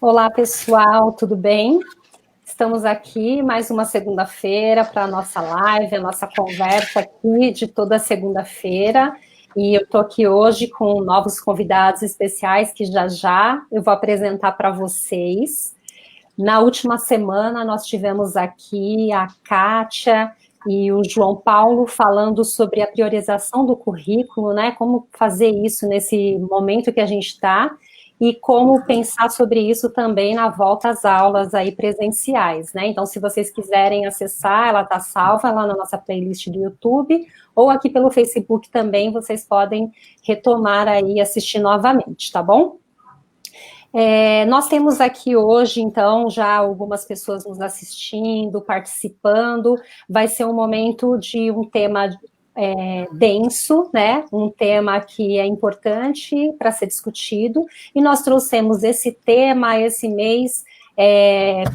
Olá, pessoal, tudo bem? Estamos aqui mais uma segunda-feira para a nossa live, a nossa conversa aqui de toda segunda-feira. E eu estou aqui hoje com novos convidados especiais que já eu vou apresentar para vocês. Na última semana, nós tivemos aqui a Kátia e o João Paulo falando sobre a priorização do currículo, né? Como fazer isso nesse momento que a gente está e como pensar sobre isso também na volta às aulas aí presenciais, né? Então, se vocês quiserem acessar, ela está salva lá na nossa playlist do YouTube ou aqui pelo Facebook também, vocês podem retomar aí e assistir novamente, tá bom? Nós temos aqui hoje, então, já algumas pessoas nos assistindo, participando. Vai ser um momento de um tema denso, né? Um tema que é importante para ser discutido. E nós trouxemos esse tema, esse mês,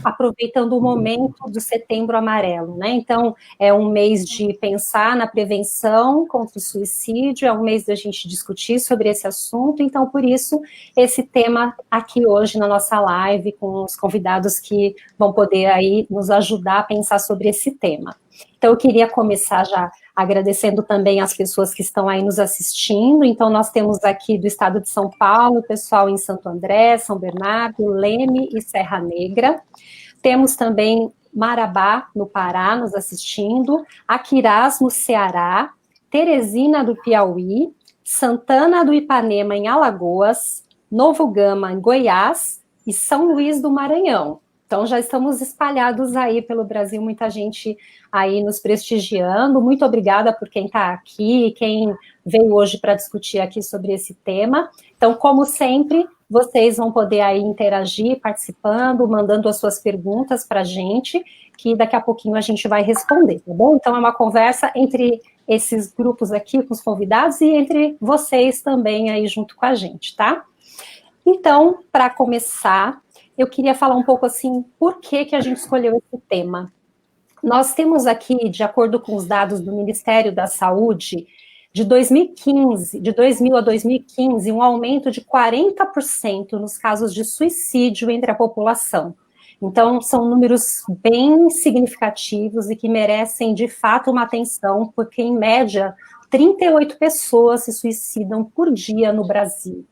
aproveitando o momento do Setembro Amarelo, né? Então, é um mês de pensar na prevenção contra o suicídio, é um mês da gente discutir sobre esse assunto, então, por isso, esse tema aqui hoje na nossa live, com os convidados que vão poder aí nos ajudar a pensar sobre esse tema. Então, eu queria começar já agradecendo também as pessoas que estão aí nos assistindo. Então, nós temos aqui do estado de São Paulo, pessoal em Santo André, São Bernardo, Leme e Serra Negra. Temos também Marabá, no Pará, nos assistindo, Aquirás, no Ceará, Teresina, do Piauí, Santana do Ipanema, em Alagoas, Novo Gama, em Goiás e São Luís do Maranhão. Então, já estamos espalhados aí pelo Brasil, muita gente aí nos prestigiando. Muito obrigada por quem está aqui, quem veio hoje para discutir aqui sobre esse tema. Então, como sempre, vocês vão poder aí interagir, participando, mandando as suas perguntas para a gente, que daqui a pouquinho a gente vai responder, tá bom? Então, é uma conversa entre esses grupos aqui, com os convidados, e entre vocês também aí junto com a gente, tá? Então, para começar, eu queria falar um pouco assim, por que a gente escolheu esse tema? Nós temos aqui, de acordo com os dados do Ministério da Saúde, de 2000 a 2015, um aumento de 40% nos casos de suicídio entre a população. Então, são números bem significativos e que merecem, de fato, uma atenção, porque, em média, 38 pessoas se suicidam por dia no Brasil.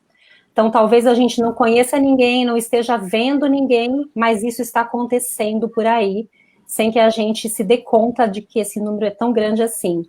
Então, talvez a gente não conheça ninguém, não esteja vendo ninguém, mas isso está acontecendo por aí, sem que a gente se dê conta de que esse número é tão grande assim.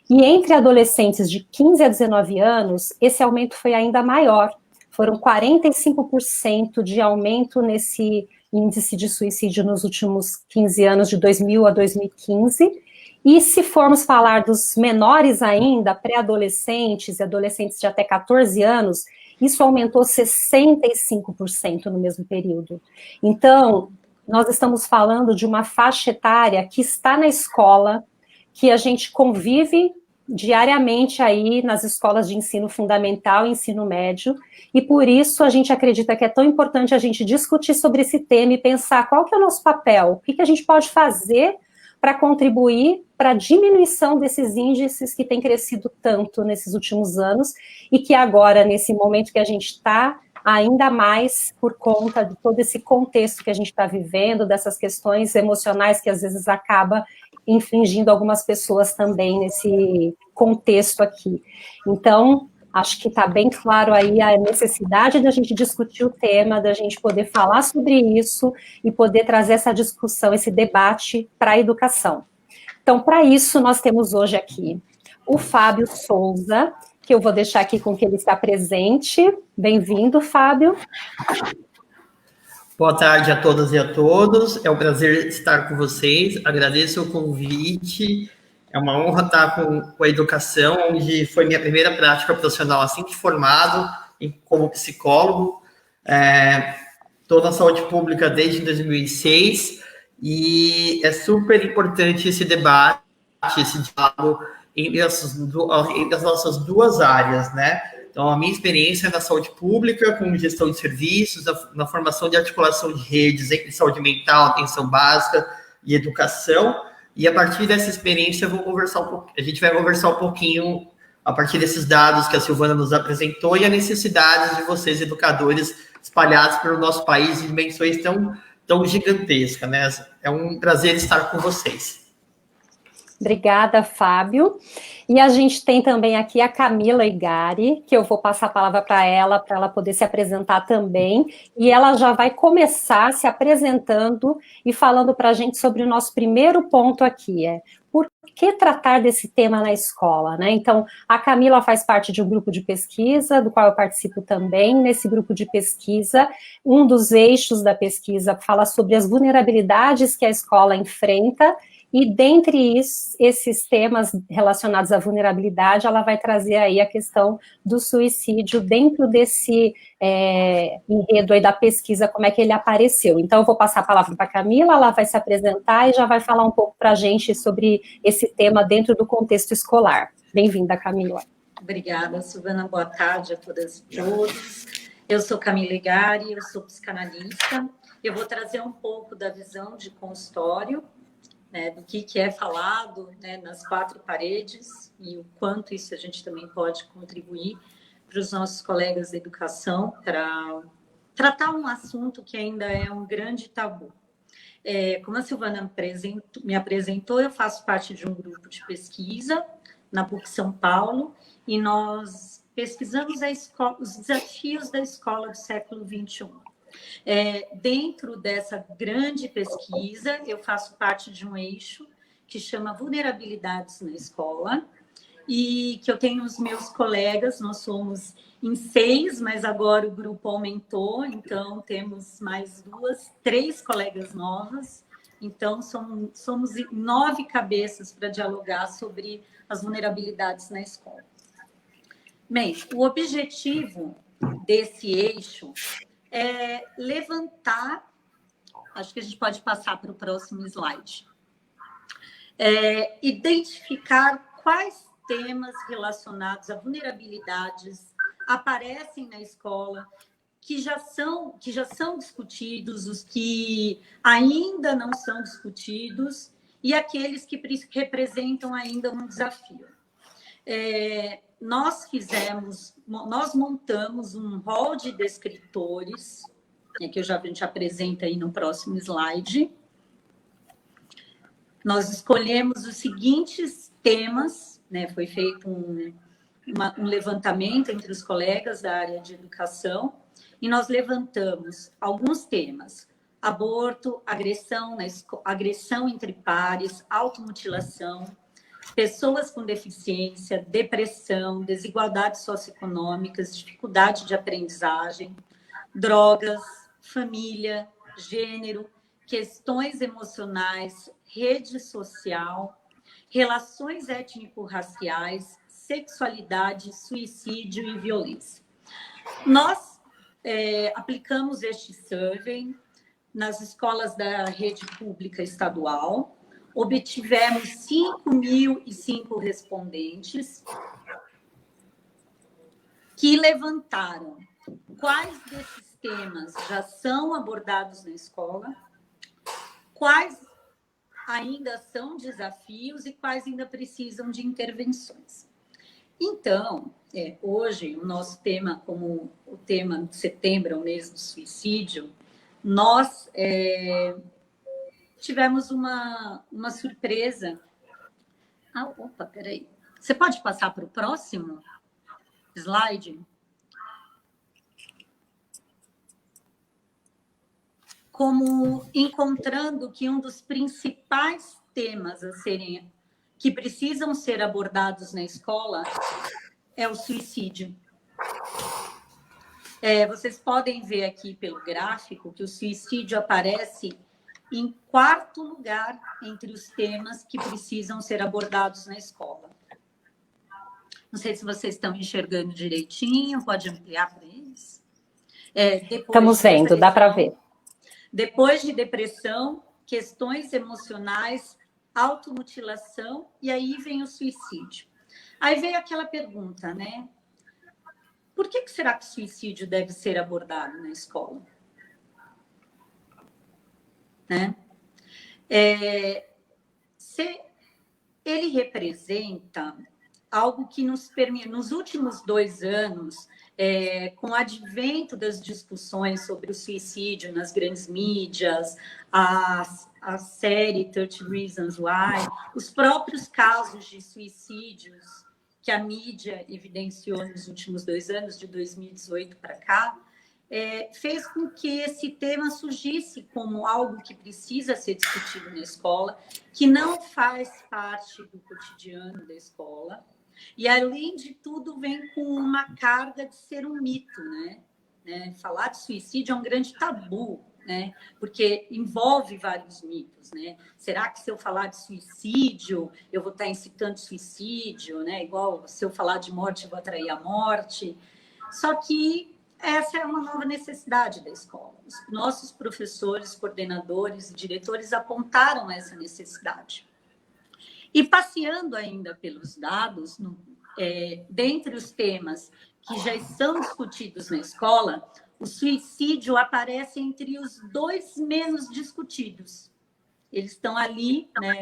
E entre adolescentes de 15 a 19 anos, esse aumento foi ainda maior. Foram 45% de aumento nesse índice de suicídio nos últimos 15 anos, de 2000 a 2015. E se formos falar dos menores ainda, pré-adolescentes e adolescentes de até 14 anos, isso aumentou 65% no mesmo período. Então, nós estamos falando de uma faixa etária que está na escola, que a gente convive diariamente aí nas escolas de ensino fundamental e ensino médio, e por isso a gente acredita que é tão importante a gente discutir sobre esse tema e pensar qual que é o nosso papel, o que a gente pode fazer para contribuir para a diminuição desses índices que têm crescido tanto nesses últimos anos e que agora, nesse momento que a gente está, ainda mais por conta de todo esse contexto que a gente está vivendo, dessas questões emocionais que às vezes acaba infligindo algumas pessoas também nesse contexto aqui. Então, acho que está bem claro aí a necessidade da gente discutir o tema, da gente poder falar sobre isso e poder trazer essa discussão, esse debate para a educação. Então, para isso, nós temos hoje aqui o Fábio Souza, que eu vou deixar aqui com que ele está presente. Bem-vindo, Fábio. Boa tarde a todas e a todos. É um prazer estar com vocês. Agradeço o convite. É uma honra estar com a educação, onde foi minha primeira prática profissional assim que formado como psicólogo. Estou na saúde pública desde 2006 e é super importante esse debate, esse diálogo entre as nossas duas áreas, né? Então, a minha experiência é na saúde pública, com gestão de serviços, na formação de articulação de redes entre saúde mental, atenção básica e educação. E a partir dessa experiência, a gente vai conversar um pouquinho a partir desses dados que a Silvana nos apresentou e a necessidade de vocês, educadores, espalhados pelo nosso país em dimensões tão gigantescas, né? É um prazer estar com vocês. Obrigada, Fábio. E a gente tem também aqui a Camila Igari, que eu vou passar a palavra para ela poder se apresentar também. E ela já vai começar se apresentando e falando para a gente sobre o nosso primeiro ponto aqui, por que tratar desse tema na escola, né? Então, a Camila faz parte de um grupo de pesquisa, do qual eu participo também. Nesse grupo de pesquisa, um dos eixos da pesquisa fala sobre as vulnerabilidades que a escola enfrenta. E dentre esses temas relacionados à vulnerabilidade, ela vai trazer aí a questão do suicídio dentro desse enredo aí da pesquisa, como é que ele apareceu. Então, eu vou passar a palavra para a Camila, ela vai se apresentar e já vai falar um pouco para a gente sobre esse tema dentro do contexto escolar. Bem-vinda, Camila. Obrigada, Silvana. Boa tarde a todas e todos. Eu sou Camila Igari, eu sou psicanalista. Eu vou trazer um pouco da visão de consultório, né, do que é falado, né, nas quatro paredes e o quanto isso a gente também pode contribuir para os nossos colegas de educação para tratar um assunto que ainda é um grande tabu. Como a Silvana me apresentou, eu faço parte de um grupo de pesquisa na PUC São Paulo e nós pesquisamos os desafios da escola do século XXI. Dentro dessa grande pesquisa, eu faço parte de um eixo que chama Vulnerabilidades na Escola, e que eu tenho os meus colegas, nós somos em 6, mas agora o grupo aumentou, então temos mais 3 colegas novas, então somos 9 cabeças para dialogar sobre as vulnerabilidades na escola. Bem, o objetivo desse eixo levantar, acho que a gente pode passar para o próximo slide, identificar quais temas relacionados a vulnerabilidades aparecem na escola, que já são discutidos, os que ainda não são discutidos e aqueles que representam ainda um desafio. Nós montamos um rol de descritores, que a gente apresenta aí no próximo slide. Nós escolhemos os seguintes temas, né? Foi feito um levantamento entre os colegas da área de educação, e nós levantamos alguns temas: aborto, agressão entre pares, automutilação, pessoas com deficiência, depressão, desigualdades socioeconômicas, dificuldade de aprendizagem, drogas, família, gênero, questões emocionais, rede social, relações étnico-raciais, sexualidade, suicídio e violência. Nós aplicamos este survey nas escolas da rede pública estadual, obtivemos 5.005 respondentes que levantaram quais desses temas já são abordados na escola, quais ainda são desafios e quais ainda precisam de intervenções. Então, hoje, o nosso tema, como o tema de setembro, é o mês do suicídio, nós tivemos uma surpresa. Opa, peraí. Você pode passar para o próximo slide? Como encontrando que um dos principais temas que precisam ser abordados na escola é o suicídio. Vocês podem ver aqui pelo gráfico que o suicídio aparece em 4º lugar entre os temas que precisam ser abordados na escola. Não sei se vocês estão enxergando direitinho, pode ampliar para eles? Estamos vendo, dá para ver. Depois de depressão, questões emocionais, automutilação, e aí vem o suicídio. Aí vem aquela pergunta, né? Por que será que o suicídio deve ser abordado na escola? Né? Ele representa algo que nos permite, nos últimos 2 anos, com o advento das discussões sobre o suicídio nas grandes mídias, a série 30 Reasons Why, os próprios casos de suicídios que a mídia evidenciou nos últimos 2 anos, de 2018 para cá, fez com que esse tema surgisse como algo que precisa ser discutido na escola, que não faz parte do cotidiano da escola, e, além de tudo, vem com uma carga de ser um mito, né? Falar de suicídio é um grande tabu, né? Porque envolve vários mitos, né? Será que se eu falar de suicídio, eu vou estar incitando suicídio, né? Igual se eu falar de morte, eu vou atrair a morte. Só que essa é uma nova necessidade da escola. Os nossos professores, coordenadores e diretores apontaram essa necessidade. E passeando ainda pelos dados, dentre os temas que já são discutidos na escola, o suicídio aparece entre os 2 menos discutidos. Eles estão ali, né?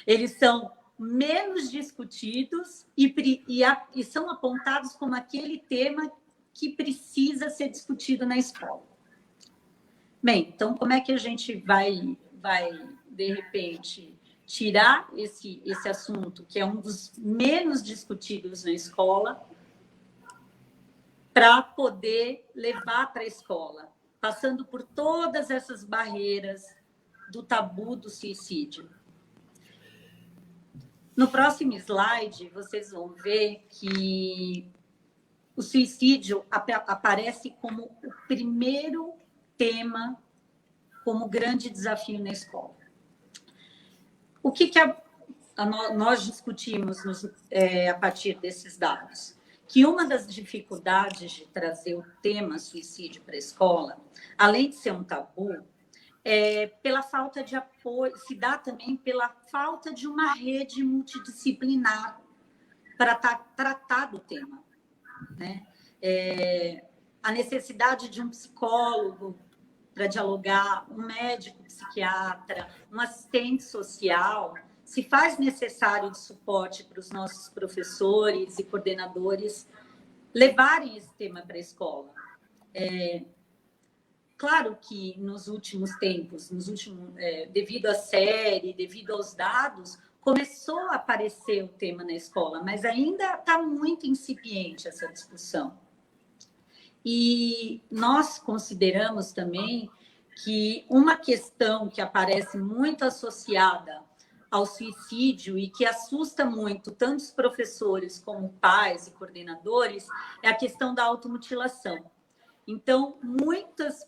Eles são menos discutidos e são apontados como aquele tema que precisa ser discutido na escola. Bem, então, como é que a gente vai de repente, tirar esse assunto, que é um dos menos discutidos na escola, para poder levar para a escola, passando por todas essas barreiras do tabu do suicídio? No próximo slide, vocês vão ver que o suicídio aparece como o primeiro tema, como grande desafio na escola. O que nós discutimos a partir desses dados? Que uma das dificuldades de trazer o tema suicídio para a escola, além de ser um tabu, pela falta de apoio, se dá também pela falta de uma rede multidisciplinar para tratar do tema, né? A necessidade de um psicólogo para dialogar, um médico psiquiatra, um assistente social, se faz necessário de suporte para os nossos professores e coordenadores levarem esse tema para a escola. Claro que nos últimos tempos, devido à série, devido aos dados, começou a aparecer o tema na escola, mas ainda está muito incipiente essa discussão. E nós consideramos também que uma questão que aparece muito associada ao suicídio e que assusta muito tanto os professores como pais e coordenadores é a questão da automutilação. Então, muitos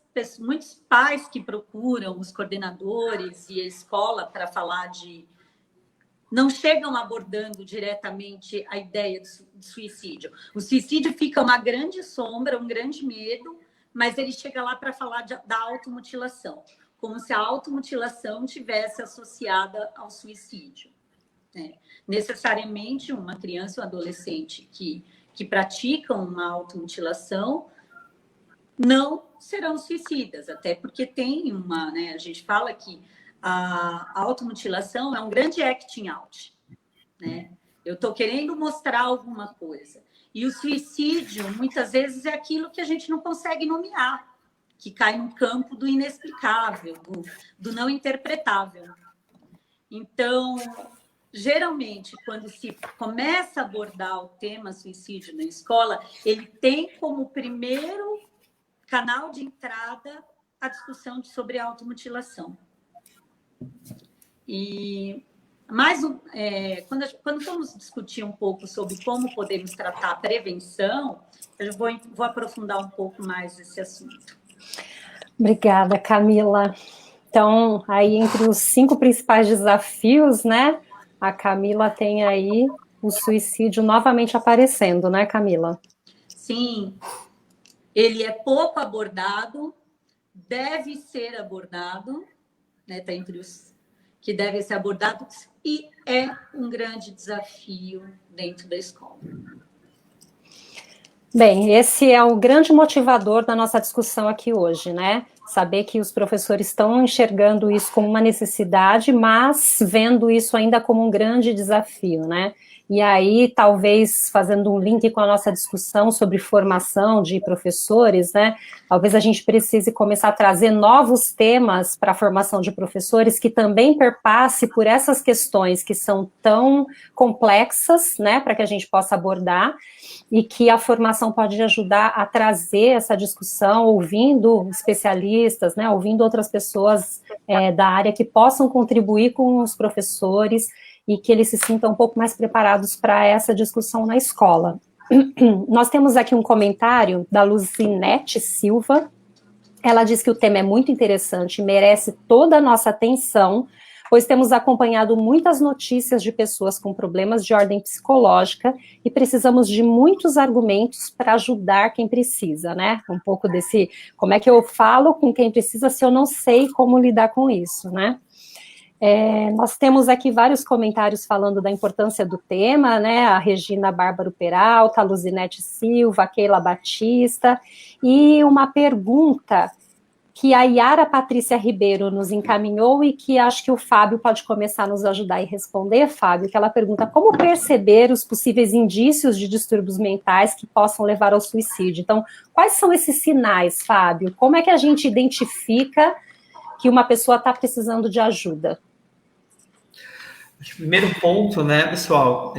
pais que procuram os coordenadores e a escola para falar não chegam abordando diretamente a ideia de suicídio. O suicídio fica uma grande sombra, um grande medo, mas ele chega lá para falar da automutilação, como se a automutilação tivesse associada ao suicídio. Necessariamente, uma criança ou adolescente que praticam uma automutilação não serão suicidas, até porque tem a gente fala que a automutilação é um grande acting out, né? Eu estou querendo mostrar alguma coisa. E o suicídio, muitas vezes, é aquilo que a gente não consegue nomear, que cai no campo do inexplicável, do não interpretável. Então, geralmente, quando se começa a abordar o tema suicídio na escola, ele tem como primeiro canal de entrada a discussão sobre a automutilação. E quando vamos discutir um pouco sobre como podemos tratar a prevenção, eu vou aprofundar um pouco mais esse assunto. Obrigada, Camila. Então, aí entre os 5 principais desafios, né, a Camila tem aí o suicídio novamente aparecendo, né, Camila? Sim, ele é pouco abordado, deve ser abordado, né, está entre os que devem ser abordados, e é um grande desafio dentro da escola. Bem, esse é o grande motivador da nossa discussão aqui hoje, né? saber que os professores estão enxergando isso como uma necessidade, mas vendo isso ainda como um grande desafio, né? E aí, talvez, fazendo um link com a nossa discussão sobre formação de professores, né? Talvez a gente precise começar a trazer novos temas para a formação de professores que também perpasse por essas questões que são tão complexas, né? Para que a gente possa abordar, e que a formação pode ajudar a trazer essa discussão, ouvindo especialistas, né? Ouvindo outras pessoas da área que possam contribuir com os professores, e que eles se sintam um pouco mais preparados para essa discussão na escola. Nós temos aqui um comentário da Luzinete Silva. Ela diz que o tema é muito interessante e merece toda a nossa atenção, pois temos acompanhado muitas notícias de pessoas com problemas de ordem psicológica e precisamos de muitos argumentos para ajudar quem precisa, né? Um pouco desse, como é que eu falo com quem precisa se eu não sei como lidar com isso, né? Nós temos aqui vários comentários falando da importância do tema, né? A Regina Bárbaro Peralta, a Luzinete Silva, a Keila Batista, e uma pergunta que a Yara Patrícia Ribeiro nos encaminhou e que acho que o Fábio pode começar a nos ajudar e responder, Fábio, que ela pergunta como perceber os possíveis indícios de distúrbios mentais que possam levar ao suicídio. Então, quais são esses sinais, Fábio? Como é que a gente identifica que uma pessoa está precisando de ajuda? O primeiro ponto, né, pessoal,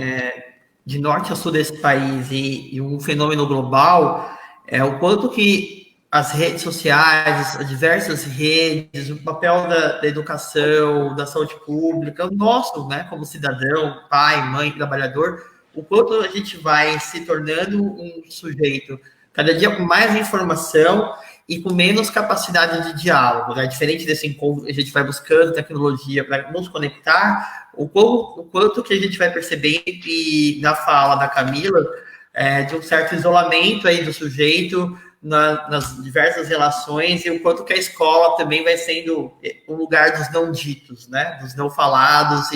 de norte a sul desse país e um fenômeno global é o quanto que as redes sociais, as diversas redes, o papel da educação, da saúde pública, o nosso, né, como cidadão, pai, mãe, trabalhador, o quanto a gente vai se tornando um sujeito cada dia com mais informação e com menos capacidade de diálogo, né? Diferente desse encontro que a gente vai buscando tecnologia para nos conectar, o quanto que a gente vai perceber, e na fala da Camila, de um certo isolamento aí do sujeito nas diversas relações, e o quanto que a escola também vai sendo o lugar dos não ditos, né? Dos não falados,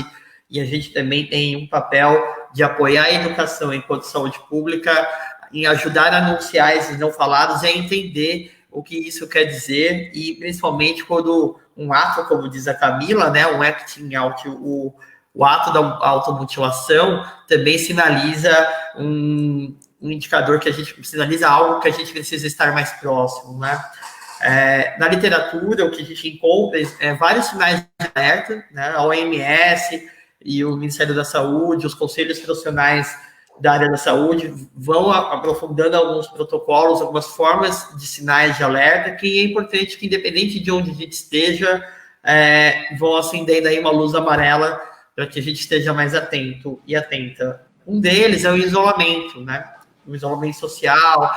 e a gente também tem um papel de apoiar a educação enquanto saúde pública, em ajudar a anunciar esses não falados e a entender o que isso quer dizer, e principalmente quando um ato, como diz a Camila, né, um acting out, o ato da automutilação também sinaliza um indicador que a gente sinaliza algo que a gente precisa estar mais próximo, né? Na literatura, o que a gente encontra vários sinais de alerta, né? A OMS e o Ministério da Saúde, os conselhos profissionais da área da saúde vão aprofundando alguns protocolos, algumas formas de sinais de alerta, que é importante que, independente de onde a gente esteja, vão acendendo aí uma luz amarela para que a gente esteja mais atento e atenta. Um deles é o isolamento, né? O isolamento social,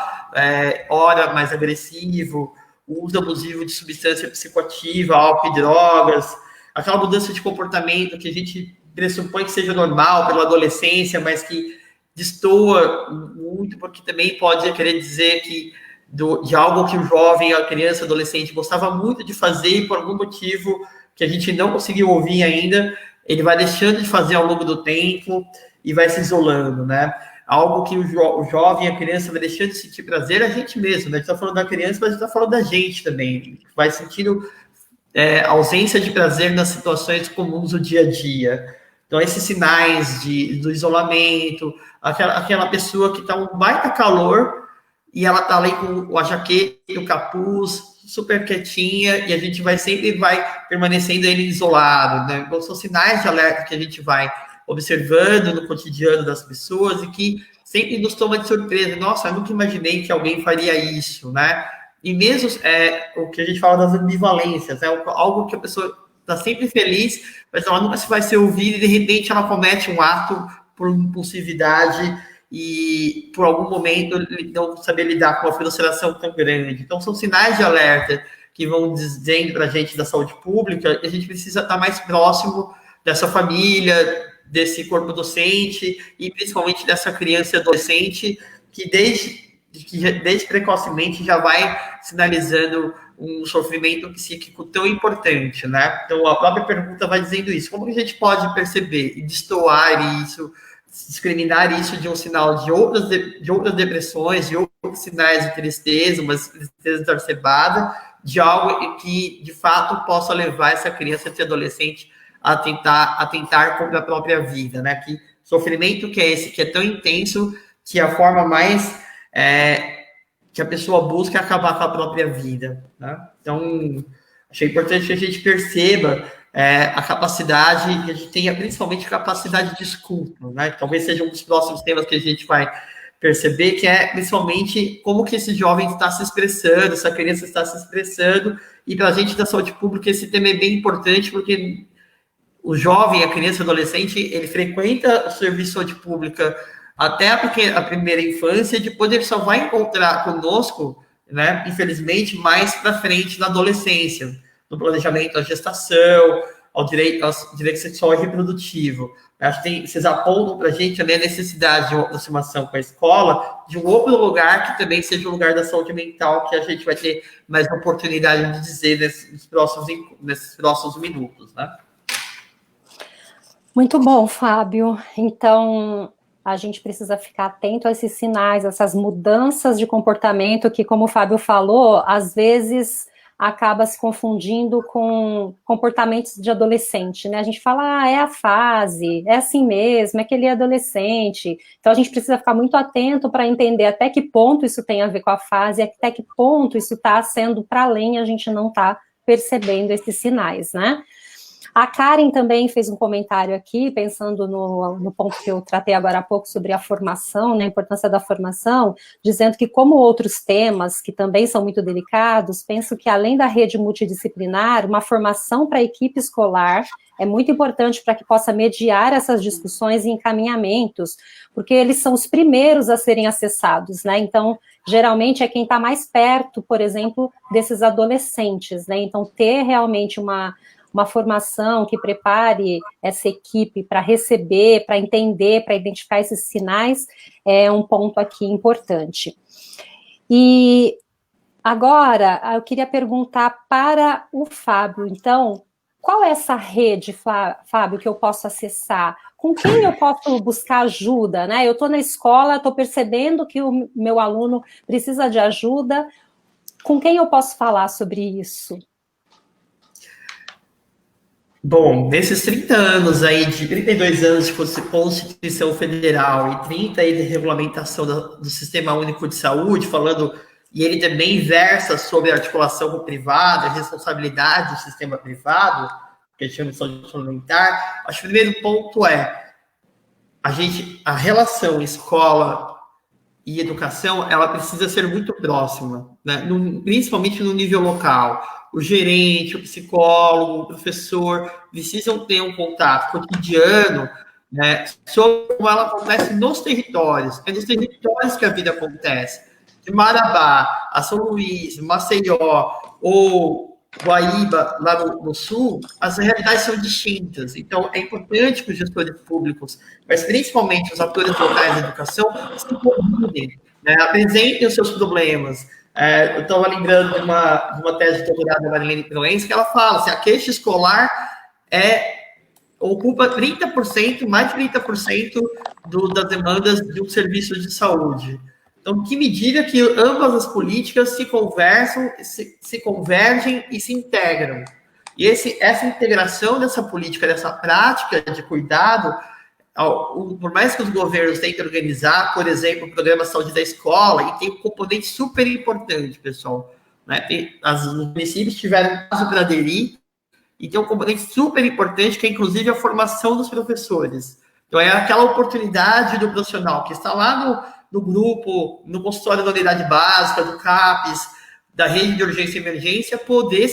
ora mais agressivo, o uso abusivo de substância psicoativa, álcool e drogas, aquela mudança de comportamento que a gente pressupõe que seja normal pela adolescência, mas que destoa muito, porque também pode querer dizer que de algo que o jovem, a criança, adolescente gostava muito de fazer e por algum motivo que a gente não conseguiu ouvir ainda, ele vai deixando de fazer ao longo do tempo e vai se isolando, né? Algo que o jovem, a criança vai deixando de sentir prazer, a gente mesmo, né? A gente está falando da criança, mas a gente está falando da gente também. Vai sentindo ausência de prazer nas situações comuns do dia a dia. Então, esses sinais do isolamento, aquela pessoa que está um baita calor e ela está ali com a jaqueta, o capuz, super quietinha, e a gente sempre vai permanecendo ele isolado, né? Então, são sinais de alerta que a gente vai observando no cotidiano das pessoas e que sempre nos toma de surpresa. Nossa, eu nunca imaginei que alguém faria isso, né? E mesmo o que a gente fala das ambivalências, algo que a pessoa está sempre feliz, mas ela nunca vai ser ouvida e, de repente, ela comete um ato por impulsividade e, por algum momento, não saber lidar com uma frustração tão grande. Então, são sinais de alerta que vão dizendo para a gente da saúde pública que a gente precisa estar mais próximo dessa família, desse corpo docente e, principalmente, dessa criança e adolescente que, desde precocemente, já vai sinalizando um sofrimento psíquico tão importante, né? Então, a própria pergunta vai dizendo isso. Como a gente pode perceber e destoar isso, discriminar isso de um sinal de outras depressões, de outros sinais de tristeza, uma tristeza exacerbada, de algo que, de fato, possa levar essa criança, esse adolescente, a tentar contra a própria vida, né? Que sofrimento que é esse, que é tão intenso, que a forma mais que a pessoa busca é acabar com a própria vida, né? Então, achei importante que a gente perceba a capacidade, que a gente tenha principalmente capacidade de escuta, né? Talvez seja um dos próximos temas que a gente vai perceber, que é principalmente como que esse jovem está se expressando, essa criança está se expressando, e para a gente da saúde pública esse tema é bem importante, porque o jovem, a criança, o adolescente, ele frequenta o serviço de saúde pública até a primeira infância, depois ele só vai encontrar conosco, né, infelizmente, mais para frente na adolescência, no planejamento da gestação, ao direito sexual e reprodutivo. Acho que vocês apontam para a gente também a necessidade de uma aproximação com a escola, de um outro lugar que também seja o lugar da saúde mental, que a gente vai ter mais oportunidade de dizer nesses próximos minutos, né? Muito bom, Fábio. Então, a gente precisa ficar atento a esses sinais, essas mudanças de comportamento que, como o Fábio falou, às vezes acaba se confundindo com comportamentos de adolescente, né? A gente fala, é a fase, é assim mesmo, é que ele é adolescente. Então, a gente precisa ficar muito atento para entender até que ponto isso tem a ver com a fase, até que ponto isso está sendo para além, a gente não está percebendo esses sinais, né? A Karen também fez um comentário aqui, pensando no ponto que eu tratei agora há pouco sobre a formação, né, a importância da formação, dizendo que, como outros temas, que também são muito delicados, penso que, além da rede multidisciplinar, uma formação para a equipe escolar é muito importante para que possa mediar essas discussões e encaminhamentos, porque eles são os primeiros a serem acessados, né, então, geralmente é quem está mais perto, por exemplo, desses adolescentes, né, então ter realmente uma formação que prepare essa equipe para receber, para entender, para identificar esses sinais, é um ponto aqui importante. E agora, eu queria perguntar para o Fábio, então, qual é essa rede, Fábio, que eu posso acessar? Com quem eu posso buscar ajuda, né? Eu estou na escola, estou percebendo que o meu aluno precisa de ajuda, com quem eu posso falar sobre isso? Bom, nesses 30 anos aí, de 32 anos de Constituição Federal e 30 aí de regulamentação do Sistema Único de Saúde, falando, e ele também versa sobre a articulação com o privado, a responsabilidade do sistema privado, que a gente chama de saúde suplementar, acho que o primeiro ponto é a relação escola e educação, ela precisa ser muito próxima, né? Principalmente no nível local. O gerente, o psicólogo, o professor precisam ter um contato cotidiano, né, sobre como ela acontece nos territórios. É nos territórios que a vida acontece. De Marabá a São Luís, Maceió ou Guaíba, lá no sul, as realidades são distintas. Então, é importante que os gestores públicos, mas principalmente os atores locais da educação, se coordinem, né, apresentem os seus problemas. Eu estava lembrando de uma tese de doutorado da Marilene Proença, que ela fala assim, a queixa escolar ocupa 30%, mais de 30% das demandas de um serviço de saúde. Então, que medida que ambas as políticas se conversam, se convergem e se integram. E essa integração dessa política, dessa prática de cuidado, por mais que os governos tentem organizar, por exemplo, o programa Saúde da Escola, e tem um componente super importante, pessoal, né? Os municípios tiveram um prazo para aderir, e tem um componente super importante, que é inclusive a formação dos professores. Então, é aquela oportunidade do profissional que está lá no grupo, no consultório da unidade básica, do CAPES, da rede de urgência e emergência, poder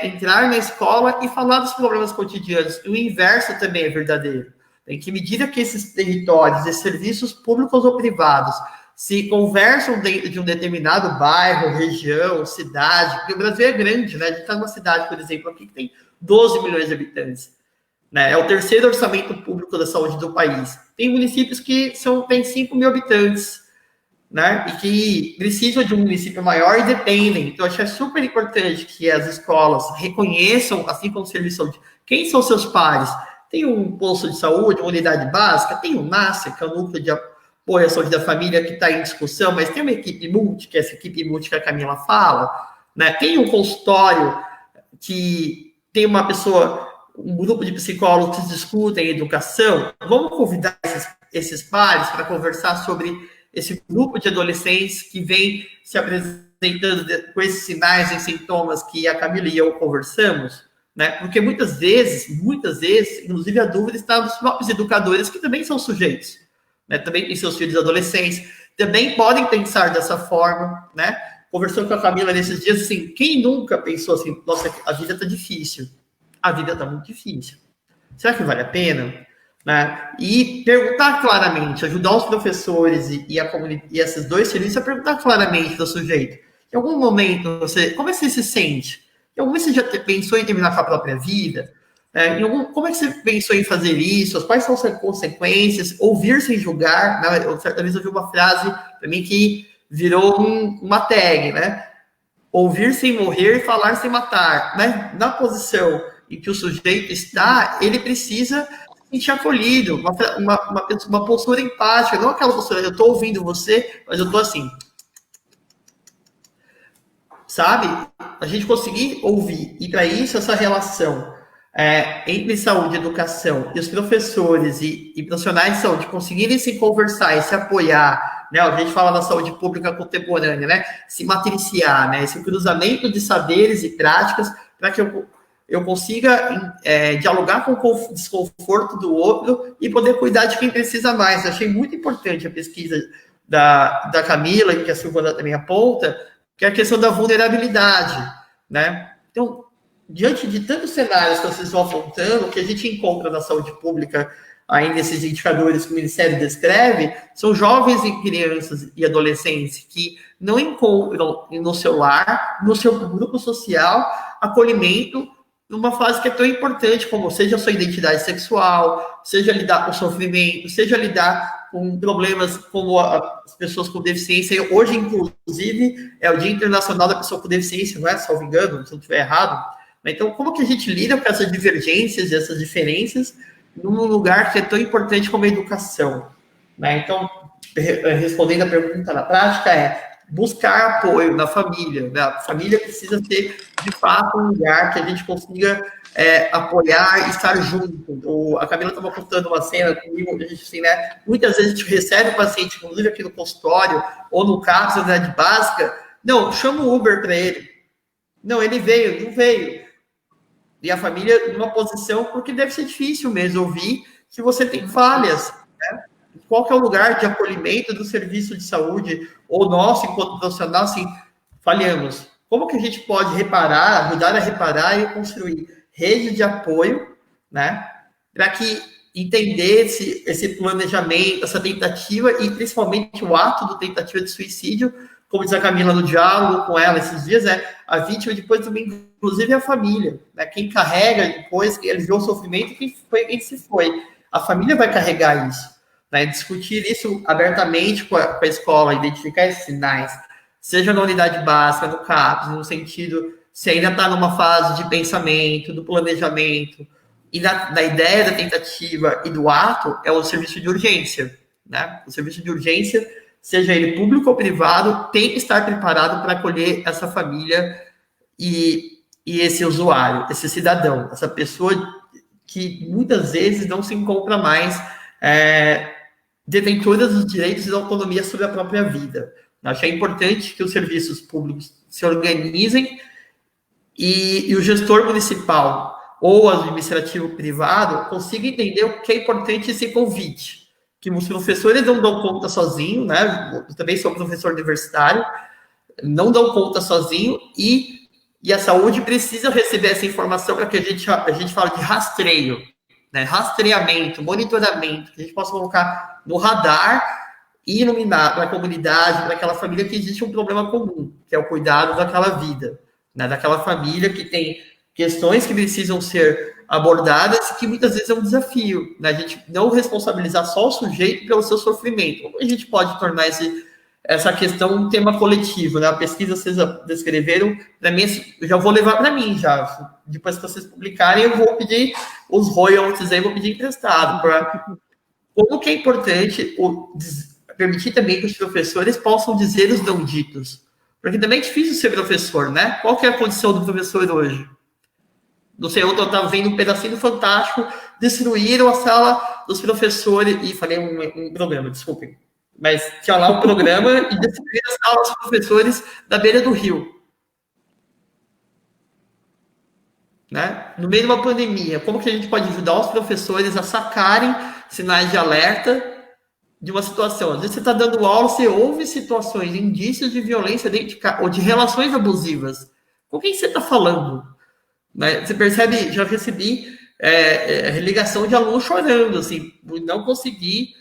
entrar na escola e falar dos problemas cotidianos. E o inverso também é verdadeiro. Em que medida que esses territórios, esses serviços públicos ou privados se conversam dentro de um determinado bairro, região, cidade, porque o Brasil é grande, né? A gente está numa cidade, por exemplo, aqui que tem 12 milhões de habitantes, né? É o terceiro orçamento público da saúde do país. Tem municípios que têm 5 mil habitantes, né? E que precisam de um município maior e dependem. Então, eu acho que é super importante que as escolas reconheçam, assim como o serviço de saúde, quem são seus pares. Tem um posto de saúde, uma unidade básica, tem o NASA, que é o Núcleo de Apoio à Saúde da Família, que está em discussão, mas tem uma equipe multi, que é essa equipe multi que a Camila fala, né? Tem um consultório que tem uma pessoa, um grupo de psicólogos que discutem educação, vamos convidar esses pares para conversar sobre esse grupo de adolescentes que vem se apresentando com esses sinais e sintomas que a Camila e eu conversamos, né? Porque muitas vezes, inclusive a dúvida está nos próprios educadores que também são sujeitos, né? Também têm seus filhos adolescentes, também podem pensar dessa forma, né? Conversando com a Camila nesses dias, assim, quem nunca pensou assim, nossa, a vida está difícil, a vida está muito difícil, será que vale a pena? Né? E perguntar claramente, ajudar os professores e esses dois serviços a perguntar claramente do sujeito. Em algum momento, como é que você se sente? Em algum momento você já pensou em terminar com a própria vida? Como é que você pensou em fazer isso? Quais são as consequências? Ouvir sem julgar. Né? Certa vez eu ouvi uma frase para mim que virou uma tag, né? Ouvir sem morrer e falar sem matar. Né? Na posição em que o sujeito está, ele precisa se sentir acolhido, uma postura empática, não aquela postura, eu estou ouvindo você, mas eu estou assim. Sabe? A gente conseguir ouvir, e para isso essa relação entre saúde e educação, e os professores e profissionais de saúde conseguirem se conversar e se apoiar, né? A gente fala da saúde pública contemporânea, né? Se matriciar, né? Esse cruzamento de saberes e práticas para que eu consiga dialogar com o desconforto do outro e poder cuidar de quem precisa mais. Eu achei muito importante a pesquisa da Camila, que a Silvana também aponta, que é a questão da vulnerabilidade, né? Então, diante de tantos cenários que vocês vão apontando, o que a gente encontra na saúde pública, aí nesses indicadores que o Ministério descreve, são jovens e crianças e adolescentes que não encontram no seu lar, no seu grupo social, acolhimento numa fase que é tão importante como seja a sua identidade sexual, seja lidar com sofrimento, seja lidar com problemas como as pessoas com deficiência. Hoje, inclusive, é o Dia Internacional da Pessoa com Deficiência, não é? Salvo engano, se eu estiver errado. Então, como que a gente lida com essas divergências e essas diferenças num lugar que é tão importante como a educação? Né? Então, respondendo a pergunta na prática, buscar apoio na família. Né? A família precisa ter, de fato, um lugar que a gente consiga apoiar e estar junto. A Camila estava contando uma cena comigo, a gente, assim, né? Muitas vezes a gente recebe o paciente, inclusive aqui no consultório, ou no CAPS, na unidade básica, não, chama o Uber para ele. Não, ele veio, não veio. E a família numa posição, porque deve ser difícil mesmo ouvir que você tem falhas, né? Qual que é o lugar de acolhimento do serviço de saúde, ou nosso, enquanto profissional, assim, falhamos. Como que a gente pode reparar, ajudar a reparar e construir rede de apoio, né? Para que entender esse planejamento, essa tentativa, e principalmente o ato da tentativa de suicídio, como diz a Camila no diálogo com ela esses dias, a vítima depois também, inclusive a família, né? Quem carrega depois, quem viu o sofrimento, quem se foi. A família vai carregar isso. Né, discutir isso abertamente com a escola, identificar esses sinais, seja na unidade básica, no CAPS, no sentido, se ainda está numa fase de pensamento, do planejamento, e na ideia da tentativa e do ato, é o serviço de urgência. Né? O serviço de urgência, seja ele público ou privado, tem que estar preparado para acolher essa família e esse usuário, esse cidadão, essa pessoa que muitas vezes não se encontra mais detentoras dos direitos e da autonomia sobre a própria vida. Acho que é importante que os serviços públicos se organizem e o gestor municipal ou administrativo privado consiga entender o que é importante esse convite, que os professores não dão conta sozinho, né? Eu também sou professor universitário, não dão conta sozinho e a saúde precisa receber essa informação para que a gente fale de rastreio, né? Rastreamento, monitoramento, que a gente possa colocar no radar e iluminar para a comunidade, para aquela família que existe um problema comum, que é o cuidado daquela vida, né? Daquela família que tem questões que precisam ser abordadas e que muitas vezes é um desafio, né? A gente não responsabilizar só o sujeito pelo seu sofrimento. Como a gente pode tornar essa questão um tema coletivo, né? A pesquisa vocês descreveram, para mim, eu já vou levar para mim, já. Depois que vocês publicarem, eu vou pedir os royalties aí, vou pedir emprestado. Como que é importante permitir também que os professores possam dizer os não ditos, Porque também é difícil ser professor, né? Qual que é a condição do professor hoje? Não sei, eu estava vendo um pedacinho do Fantástico, destruíram a sala dos professores, e falei um programa, desculpem, mas tinha lá um programa e destruíram a sala dos professores da beira do rio. Né? No meio de uma pandemia, como que a gente pode ajudar os professores a sacarem sinais de alerta de uma situação? Às vezes você está dando aula, você ouve situações, indícios de violência dentro de casa, ou de relações abusivas. Com quem você está falando? Né? Você percebe, já recebi ligação de aluno chorando, assim, por não conseguir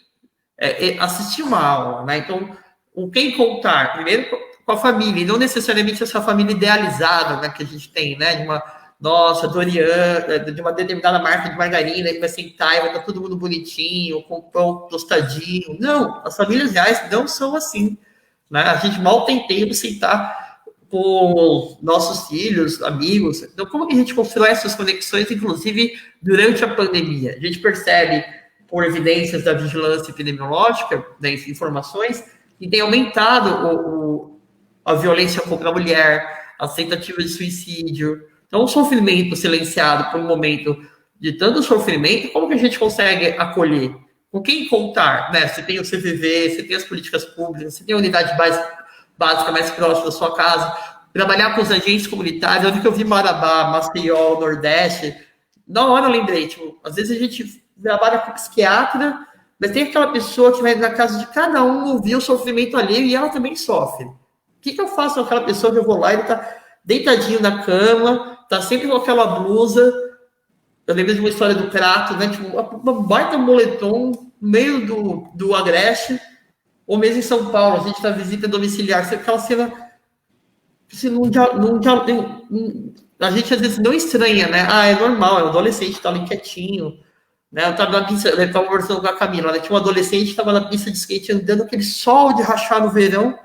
assistir uma aula. Né? Então, com quem contar? Primeiro com a família, e não necessariamente essa família idealizada, né, que a gente tem, né, de uma Doriana, de uma determinada marca de margarina, que vai sentar e vai estar todo mundo bonitinho, com o pão tostadinho. Não, as famílias reais não são assim. Né? A gente mal tem tempo de sentar com nossos filhos, amigos. Então, como que a gente constrói essas conexões, inclusive durante a pandemia? A gente percebe, por evidências da vigilância epidemiológica, das informações, que tem aumentado a violência contra a mulher, as tentativas de suicídio. Então, o sofrimento silenciado por um momento de tanto sofrimento, como que a gente consegue acolher? Com quem contar? Né? Você tem o CVV, você tem as políticas públicas, você tem a unidade básica mais próxima da sua casa, trabalhar com os agentes comunitários. Onde que eu vi Marabá, Maceió, Nordeste, na hora eu lembrei, tipo, às vezes a gente trabalha com psiquiatra, mas tem aquela pessoa que vai na casa de cada um ouvir o sofrimento alheio e ela também sofre. O que eu faço com aquela pessoa que eu vou lá e ele tá deitadinho na cama, tá sempre com aquela blusa? Eu lembro de uma história do Crato, né? Tipo, uma baita moletom no meio do Agreste, ou mesmo em São Paulo, a gente tá visita domiciliar, sempre aquela cena, assim, a gente às vezes não estranha, né? Ah, é normal, é um adolescente, tá ali quietinho, né? Eu tava conversando com a Camila, né? Tinha um adolescente que tava na pista de skate andando, aquele sol de rachar no verão,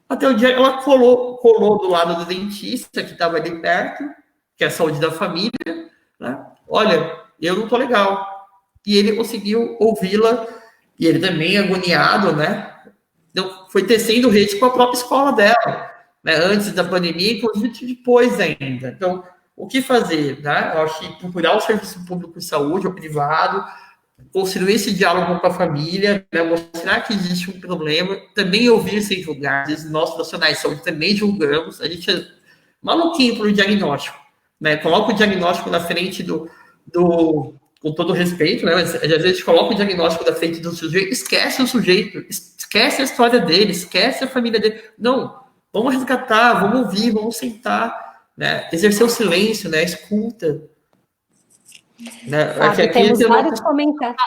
até o dia ela colou do lado do dentista, que estava ali perto, que é a saúde da família, né? Olha, eu não tô legal. E ele conseguiu ouvi-la, e ele também agoniado, né? Então, foi tecendo rede com a própria escola dela, né? Antes da pandemia, inclusive depois ainda. Então, o que fazer? Né? Eu acho que procurar o serviço público de saúde ou privado, construir esse diálogo com a família, né? Mostrar que existe um problema, também ouvir sem julgar. Às vezes nós profissionais de saúde também julgamos, a gente é maluquinho pelo diagnóstico, né? Coloca o diagnóstico na frente com todo respeito, né? Mas, às vezes a gente coloca o diagnóstico na frente do sujeito, esquece o sujeito, esquece a história dele, esquece a família dele. Não, vamos resgatar, vamos ouvir, vamos sentar, né? Exercer o silêncio, né? A escuta. Né? Fábio, temos vários comentários.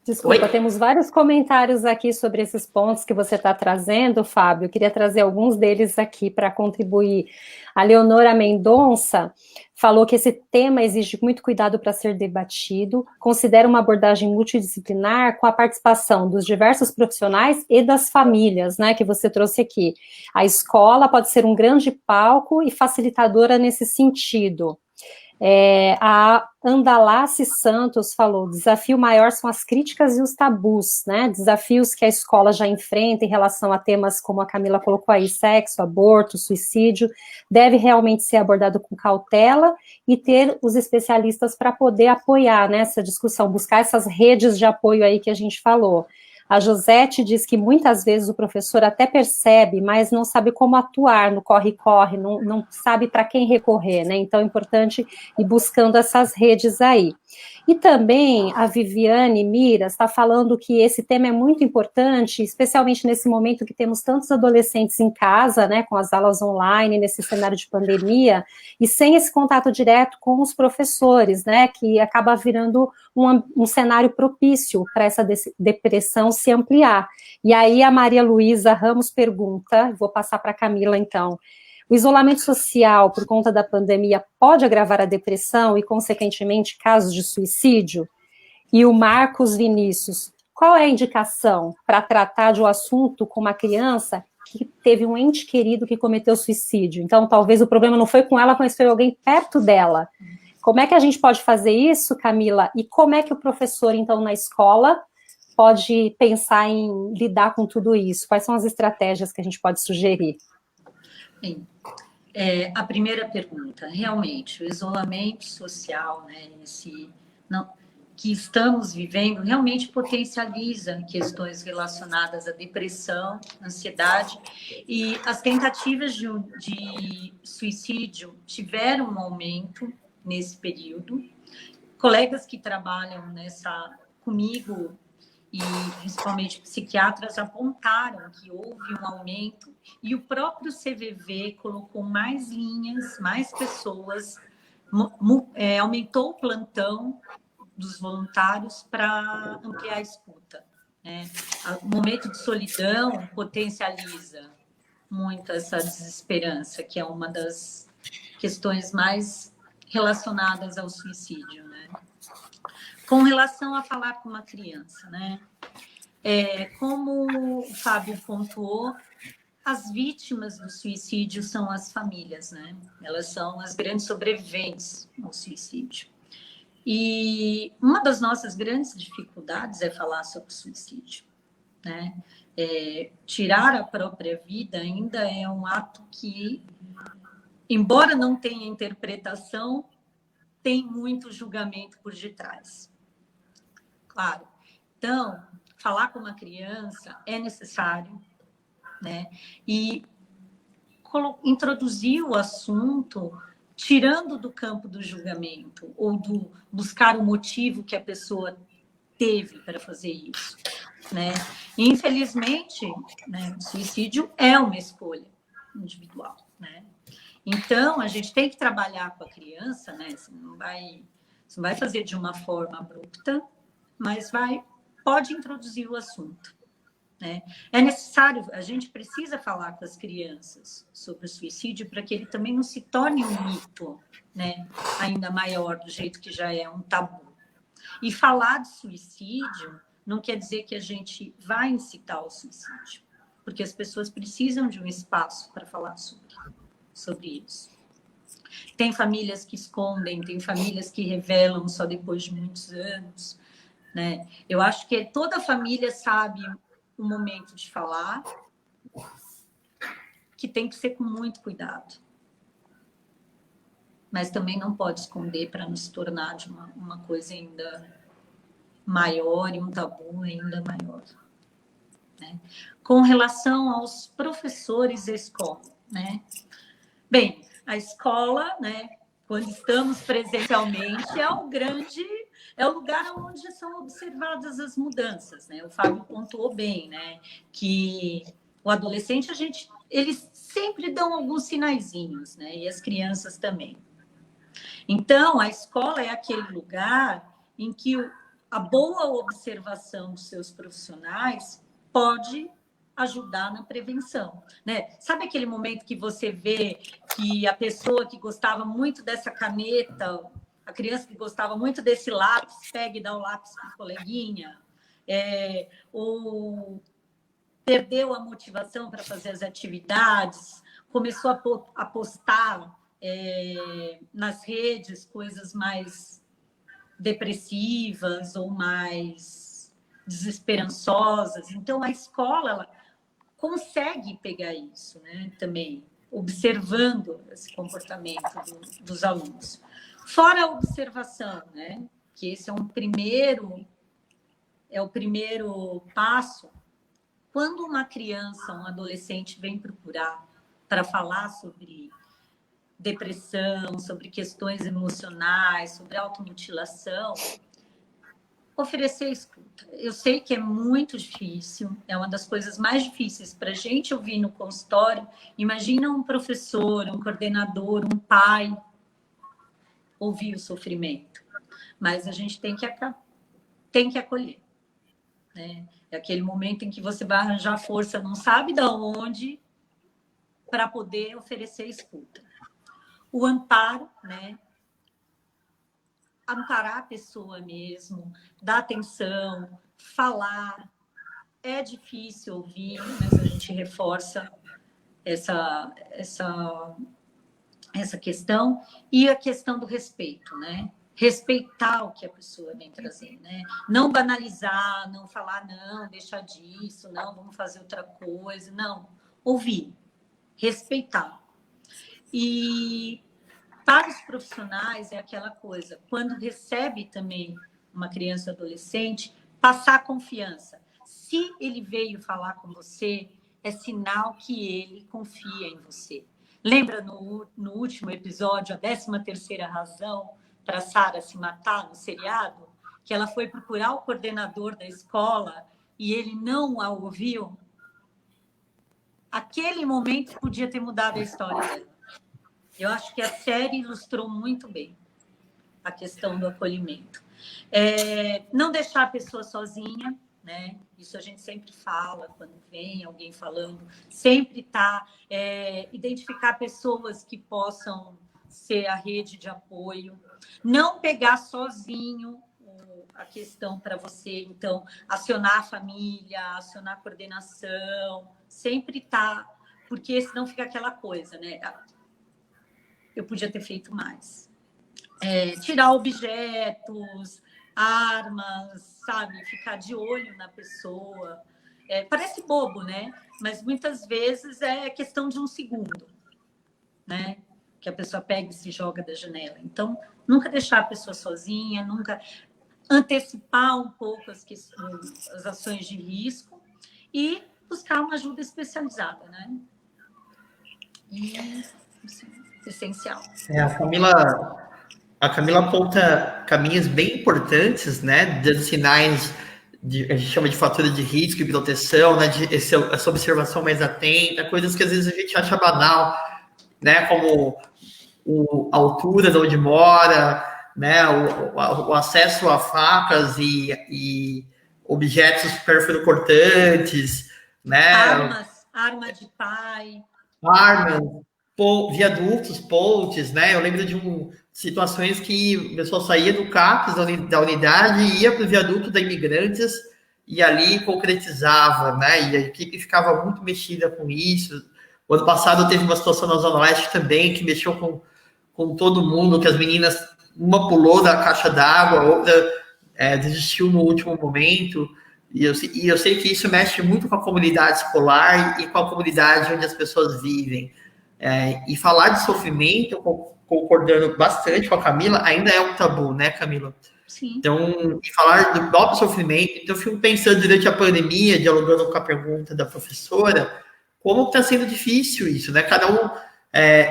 Desculpa, Oi? Temos vários comentários aqui sobre esses pontos que você está trazendo, Fábio. Eu queria trazer alguns deles aqui para contribuir. A Leonora Mendonça falou que esse tema exige muito cuidado para ser debatido, considera uma abordagem multidisciplinar com a participação dos diversos profissionais e das famílias, né, que você trouxe aqui. A escola pode ser um grande palco e facilitadora nesse sentido. A Andalace Santos falou, o desafio maior são as críticas e os tabus, né, desafios que a escola já enfrenta em relação a temas como a Camila colocou aí, sexo, aborto, suicídio, deve realmente ser abordado com cautela e ter os especialistas para poder apoiar nessa discussão, buscar essas redes de apoio aí que a gente falou. A Josete diz que muitas vezes o professor até percebe, mas não sabe como atuar no corre-corre, não sabe para quem recorrer, né? Então é importante ir buscando essas redes aí. E também a Viviane Mira está falando que esse tema é muito importante, especialmente nesse momento que temos tantos adolescentes em casa, né, com as aulas online, nesse cenário de pandemia, e sem esse contato direto com os professores, né, que acaba virando um cenário propício para essa depressão se ampliar. E aí a Maria Luísa Ramos pergunta, vou passar para a Camila então, o isolamento social por conta da pandemia pode agravar a depressão e, consequentemente, casos de suicídio? E o Marcos Vinícius, qual é a indicação para tratar de um assunto com uma criança que teve um ente querido que cometeu suicídio? Então, talvez o problema não foi com ela, mas foi alguém perto dela. Como é que a gente pode fazer isso, Camila? E como é que o professor, então, na escola, pode pensar em lidar com tudo isso? Quais são as estratégias que a gente pode sugerir? Bem, a primeira pergunta, realmente, o isolamento social, né, que estamos vivendo, realmente potencializa questões relacionadas à depressão, ansiedade, e as tentativas de suicídio tiveram um aumento nesse período. Colegas que trabalham comigo, e principalmente psiquiatras, apontaram que houve um aumento, e o próprio CVV colocou mais linhas, mais pessoas, aumentou o plantão dos voluntários para ampliar a escuta. Né? O momento de solidão potencializa muito essa desesperança, que é uma das questões mais relacionadas ao suicídio. Né? Com relação a falar com uma criança, né? Como o Fábio pontuou, as vítimas do suicídio são as famílias, né? Elas são as grandes sobreviventes ao suicídio. E uma das nossas grandes dificuldades é falar sobre suicídio, né? Tirar a própria vida ainda é um ato que, embora não tenha interpretação, tem muito julgamento por detrás. Claro. Então, falar com uma criança é necessário, né? E introduzir o assunto tirando do campo do julgamento ou do buscar o motivo que a pessoa teve para fazer isso, né? E, infelizmente, né, o suicídio é uma escolha individual, né? Então, a gente tem que trabalhar com a criança, né? Você não vai fazer de uma forma abrupta, mas pode introduzir o assunto. Né? É necessário, a gente precisa falar com as crianças sobre o suicídio para que ele também não se torne um mito, né? Ainda maior, do jeito que já é um tabu. E falar de suicídio não quer dizer que a gente vai incitar o suicídio, porque as pessoas precisam de um espaço para falar sobre isso. Tem famílias que escondem, tem famílias que revelam só depois de muitos anos. Né? Eu acho que toda família sabe o momento de falar, que tem que ser com muito cuidado. Mas também não pode esconder para não se tornar de uma coisa ainda maior e um tabu ainda maior. Né? Com relação aos professores da escola, né? Bem, a escola, né, quando estamos presencialmente, é o lugar onde são observadas as mudanças, né? O Fábio pontuou bem, né? Que o adolescente, eles sempre dão alguns sinaizinhos, né? E as crianças também. Então, a escola é aquele lugar em que a boa observação dos seus profissionais pode ajudar na prevenção, né? Sabe aquele momento que você vê que a pessoa que gostava muito dessa caneta, a criança que gostava muito desse lápis, pega e dá o lápis para o coleguinha, ou perdeu a motivação para fazer as atividades, começou a postar nas redes coisas mais depressivas ou mais desesperançosas. Então, a escola ela consegue pegar isso, né? Também observando esse comportamento dos alunos. Fora a observação, né? Que esse é o primeiro passo. Quando uma criança, um adolescente vem procurar para falar sobre depressão, sobre questões emocionais, sobre automutilação, oferecer escuta. Eu sei que é muito difícil, é uma das coisas mais difíceis para a gente ouvir no consultório. Imagina um professor, um coordenador, um pai ouvir o sofrimento. Mas a gente tem que acolher. Né? É aquele momento em que você vai arranjar força, não sabe de onde, para poder oferecer escuta. O amparo, né? Amparar a pessoa mesmo, dar atenção, falar. É difícil ouvir, mas a gente reforça essa questão. E a questão do respeito, né? respeitar o que a pessoa vem trazer, né? Não banalizar, não falar, não, deixa disso, não, vamos fazer outra coisa, não. Ouvir, respeitar. E para os profissionais é aquela coisa, quando recebe também uma criança ou adolescente, passar confiança. Se ele veio falar com você, é sinal que ele confia em você. Lembra no último episódio, a 13ª razão para Sara se matar no seriado? Que ela foi procurar o coordenador da escola e ele não a ouviu? Aquele momento podia ter mudado a história dela. Eu acho que a série ilustrou muito bem a questão do acolhimento. Não deixar a pessoa sozinha, né? Isso a gente sempre fala quando vem alguém falando, sempre identificar pessoas que possam ser a rede de apoio, não pegar sozinho a questão para você, então, acionar a família, acionar a coordenação, sempre porque senão fica aquela coisa, né? Eu podia ter feito mais. Tirar objetos, armas, sabe? Ficar de olho na pessoa. Parece bobo, né? Mas muitas vezes é questão de um segundo, né? Que a pessoa pega e se joga da janela. Então, nunca deixar a pessoa sozinha, nunca antecipar um pouco as ações de risco e buscar uma ajuda especializada, né? E, assim, essencial. A Camila aponta caminhos bem importantes, né? De sinais, a gente chama de fatura de risco e proteção, né? Essa observação mais atenta, coisas que às vezes a gente acha banal, né? Como a altura de onde mora, né? O acesso a facas e objetos perfuro-cortantes, né? Arma de pai. Armas, viadutos, pontes, né? Eu lembro de situações que a pessoa saía do CAPES da unidade e ia para o viaduto da Imigrantes e ali concretizava, né? E a equipe ficava muito mexida com isso. O ano passado teve uma situação na Zona Leste também que mexeu com todo mundo, que as meninas, uma pulou da caixa d'água, a outra desistiu no último momento. E eu sei que isso mexe muito com a comunidade escolar e com a comunidade onde as pessoas vivem. E falar de sofrimento, concordando bastante com a Camila, ainda é um tabu, né, Camila? Sim. Então, falar do próprio sofrimento, então eu fico pensando durante a pandemia, dialogando com a pergunta da professora, como está sendo difícil isso, né? Cada um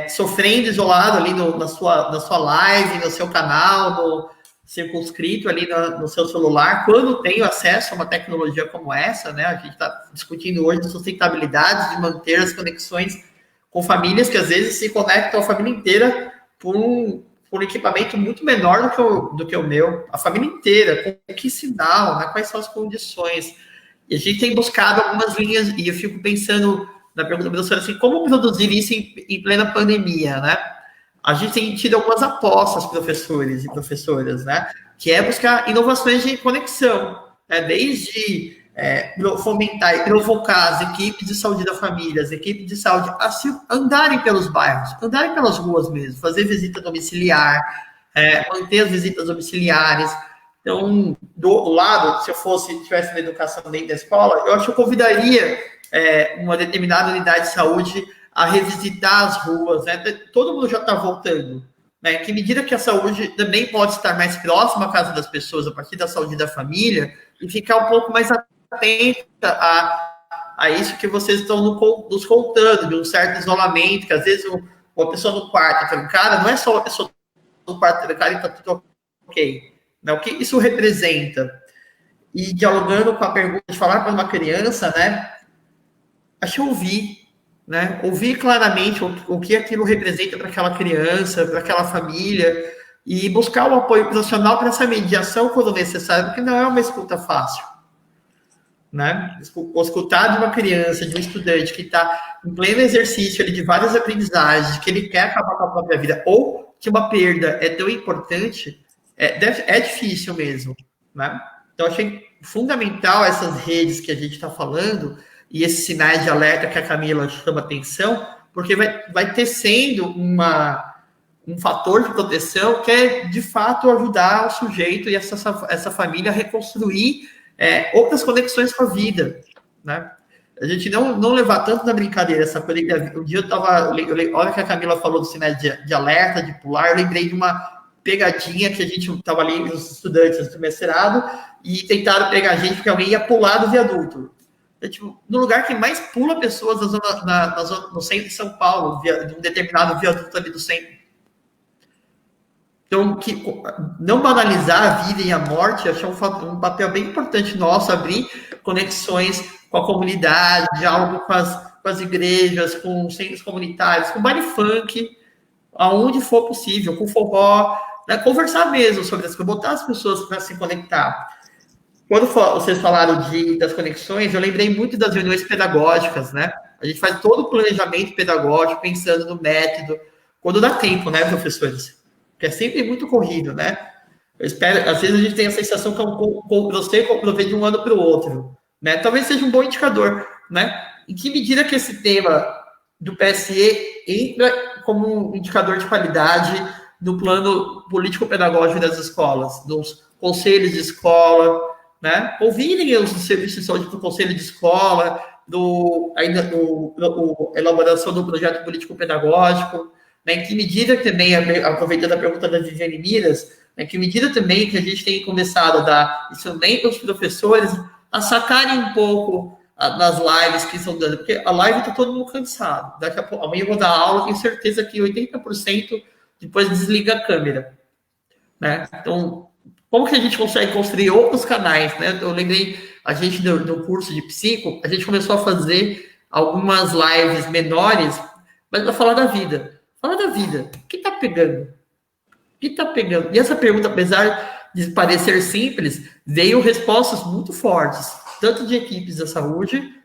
sofrendo isolado ali na sua live, no seu canal, circunscrito ali no seu celular, quando tem acesso a uma tecnologia como essa, né? A gente está discutindo hoje a sustentabilidade de manter as conexões com famílias que às vezes se conectam a família inteira por um equipamento muito menor do que o meu, a família inteira, com que sinal, né? Quais são as condições. E a gente tem buscado algumas linhas, e eu fico pensando na pergunta da professora assim, como produzir isso em plena pandemia, né? A gente tem tido algumas apostas, professores e professoras, né? Que é buscar inovações de conexão, né? Desde fomentar e provocar as equipes de saúde da família, as equipes de saúde a andarem pelos bairros, andarem pelas ruas mesmo, fazer visita domiciliar, manter as visitas domiciliares. Então, do lado, se eu tivesse na educação dentro da escola, eu acho que eu convidaria uma determinada unidade de saúde a revisitar as ruas, né? Todo mundo já está voltando, né? Que medida que a saúde também pode estar mais próxima à casa das pessoas, a partir da saúde da família, e ficar um pouco mais atenta a isso que vocês estão nos contando, de um certo isolamento, que às vezes uma pessoa no quarto trancada, não é só uma pessoa no quarto trancada e está tudo ok. Né? O que isso representa? E dialogando com a pergunta de falar para uma criança, né? Acho que ouvir, né? Ouvir claramente o que aquilo representa para aquela criança, para aquela família, e buscar o apoio profissional para essa mediação quando necessário, porque não é uma escuta fácil, né? Escutar de uma criança, de um estudante que está em pleno exercício ali, de várias aprendizagens, que ele quer acabar com a própria vida, ou que uma perda é tão importante, é difícil mesmo, né? Então, achei fundamental essas redes que a gente está falando, e esses sinais de alerta que a Camila chama atenção, porque vai tecendo um fator de proteção que é, de fato, ajudar o sujeito e essa família a reconstruir outras conexões com a vida, né? A gente não levar tanto na brincadeira essa coisa. Um dia olha que a Camila falou do sinal de alerta, de pular, eu lembrei de uma pegadinha que a gente estava ali, os estudantes do mestrado, e tentaram pegar a gente porque alguém ia pular do viaduto. Tipo, no lugar que mais pula pessoas no centro de São Paulo, de um determinado viaduto ali do centro. Então, não banalizar a vida e a morte, acho um papel bem importante nosso, abrir conexões com a comunidade, diálogo com as igrejas, com centros comunitários, com baile funk, aonde for possível, com forró, né? Conversar mesmo sobre as coisas, botar as pessoas para se conectar. Quando vocês falaram das conexões, eu lembrei muito das reuniões pedagógicas, né? A gente faz todo o planejamento pedagógico pensando no método, quando dá tempo, né, professores? Porque é sempre muito corrido, né? Eu espero, às vezes a gente tem a sensação que você comprovei de um ano para o outro, né? Talvez seja um bom indicador, né? Em que medida que esse tema do PSE entra como um indicador de qualidade no plano político-pedagógico das escolas, dos conselhos de escola, né? Ouvirem os serviços de saúde do conselho de escola, elaboração do projeto político-pedagógico, né? Em que medida também, aproveitando a pergunta da Viviane Miras, né? Que medida também que a gente tem começado a dar instrumento aos professores a sacarem um pouco nas lives que estão dando, porque a live está todo mundo cansado. Daqui a pouco, amanhã eu vou dar aula, tenho certeza que 80% depois desliga a câmera, né? Então, como que a gente consegue construir outros canais, né? Eu lembrei, a gente do curso de psico, a gente começou a fazer algumas lives menores, mas para falar da vida. Fala da vida. O que está pegando? O que está pegando? E essa pergunta, apesar de parecer simples, veio respostas muito fortes, tanto de equipes da saúde,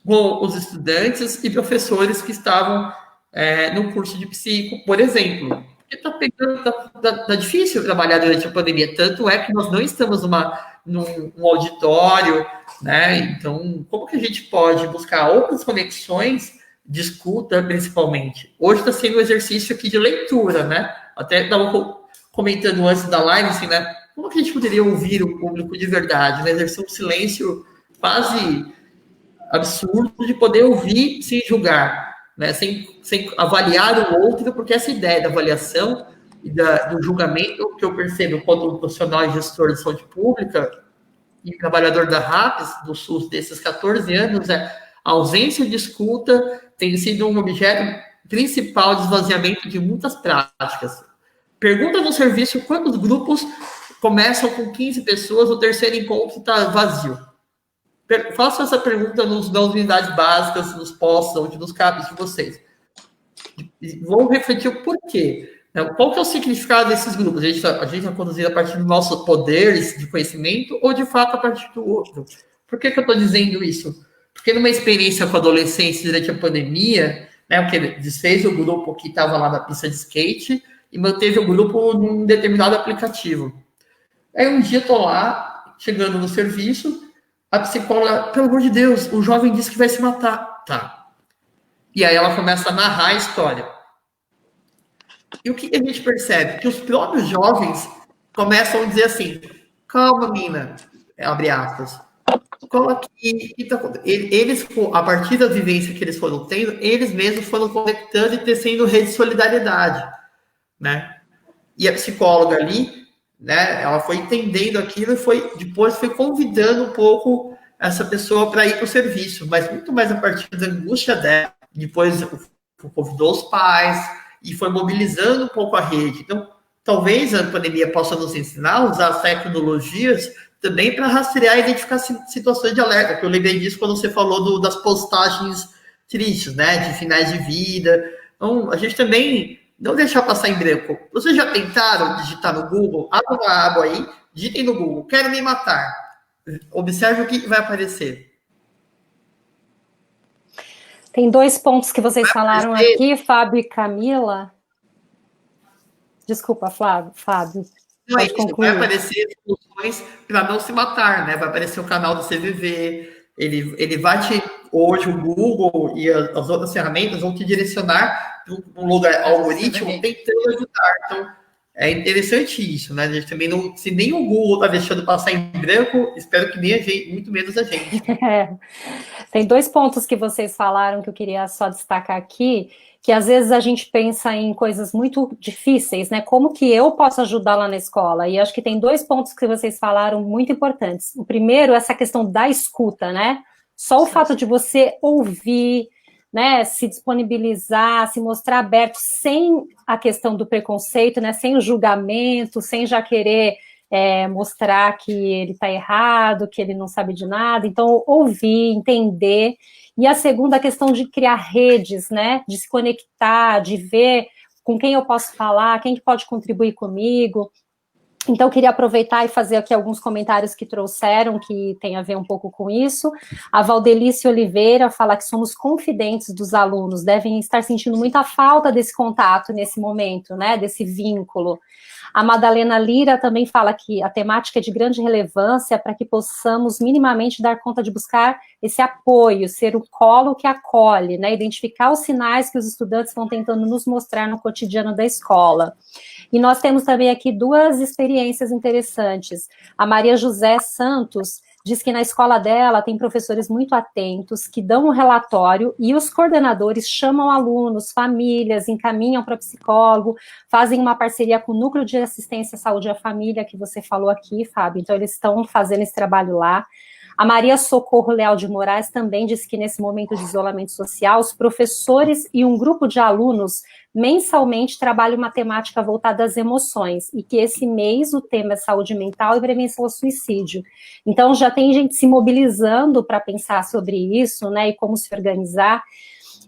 com os estudantes e professores que estavam no curso de psico, por exemplo. Porque está pegando, tá difícil trabalhar durante a pandemia, tanto é que nós não estamos num auditório, né? Então, como que a gente pode buscar outras conexões de escuta, principalmente? Hoje está sendo um exercício aqui de leitura, né? Até estava comentando antes da live, assim, né? Como que a gente poderia ouvir o público de verdade, né? Exercer um silêncio quase absurdo de poder ouvir sem julgar, né? Sem avaliar o outro, porque essa ideia da avaliação e do julgamento que eu percebo quando profissional e gestor de saúde pública e trabalhador da RAPS, do SUS, desses 14 anos, a ausência de escuta tem sido um objeto principal de esvaziamento de muitas práticas. Pergunta no serviço quantos grupos começam com 15 pessoas, o terceiro encontro está vazio. Façam essa pergunta nas unidades básicas, nos postos, onde nos CAPs de vocês. E vão refletir o porquê. Qual que é o significado desses grupos? A gente está conduzindo a partir dos nossos poderes de conhecimento ou, de fato, a partir do outro? Por que eu estou dizendo isso? Porque numa experiência com adolescentes durante a pandemia, né, porque ele desfez o grupo que estava lá na pista de skate e manteve o grupo num determinado aplicativo. Aí um dia estou lá, chegando no serviço, a psicóloga, pelo amor de Deus, o jovem disse que vai se matar. Tá. E aí ela começa a narrar a história. E o que a gente percebe? Que os próprios jovens começam a dizer assim, calma, mina, abre aspas. Eles, a partir da vivência que eles foram tendo, eles mesmos foram conectando e tecendo rede de solidariedade, né? E a psicóloga ali, né, ela foi entendendo aquilo e depois foi convidando um pouco essa pessoa para ir para o serviço, mas muito mais a partir da angústia dela. Depois convidou os pais e foi mobilizando um pouco a rede. Então, talvez a pandemia possa nos ensinar a usar as tecnologias também para rastrear e identificar situações de alerta, que eu lembrei disso quando você falou das postagens tristes, né, de finais de vida. Então, a gente também não deixar passar em branco. Vocês já tentaram digitar no Google? Abra uma aba aí, digitem no Google, quero me matar. Observe o que vai aparecer. Tem 2 pontos que vocês falaram aqui, Fábio e Camila. Desculpa, Fábio. Não, vai aparecer soluções para não se matar, né? Vai aparecer o canal do CVV, ele vai hoje o Google e as outras ferramentas vão te direcionar um lugar algoritmo tentando ajudar. Então, é interessante isso, né? A gente também não, se nem o Google está deixando passar em branco, espero que nem a gente, muito menos a gente. Tem 2 pontos que vocês falaram que eu queria só destacar aqui, que às vezes a gente pensa em coisas muito difíceis, né? Como que eu posso ajudar lá na escola? E acho que tem 2 pontos que vocês falaram muito importantes. O primeiro, essa questão da escuta, né? Só o fato de você ouvir, né, se disponibilizar, se mostrar aberto, sem a questão do preconceito, né, sem o julgamento, sem já querer mostrar que ele está errado, que ele não sabe de nada. Então, ouvir, entender. E a segunda, a questão de criar redes, né, de se conectar, de ver com quem eu posso falar, quem que pode contribuir comigo. Então, eu queria aproveitar e fazer aqui alguns comentários que trouxeram, que tem a ver um pouco com isso. A Valdelice Oliveira fala que somos confidentes dos alunos, devem estar sentindo muita falta desse contato nesse momento, né, desse vínculo. A Madalena Lira também fala que a temática é de grande relevância para que possamos minimamente dar conta de buscar esse apoio, ser o colo que acolhe, né, identificar os sinais que os estudantes vão tentando nos mostrar no cotidiano da escola. E nós temos também aqui 2 experiências interessantes. A Maria José Santos diz que na escola dela tem professores muito atentos, que dão um relatório e os coordenadores chamam alunos, famílias, encaminham para psicólogo, fazem uma parceria com o Núcleo de Assistência à Saúde à Família, que você falou aqui, Fábio. Então, eles estão fazendo esse trabalho lá. A Maria Socorro Leal de Moraes também disse que nesse momento de isolamento social, os professores e um grupo de alunos mensalmente trabalham uma temática voltada às emoções, e que esse mês o tema é saúde mental e prevenção ao suicídio. Então, já tem gente se mobilizando para pensar sobre isso, né, e como se organizar.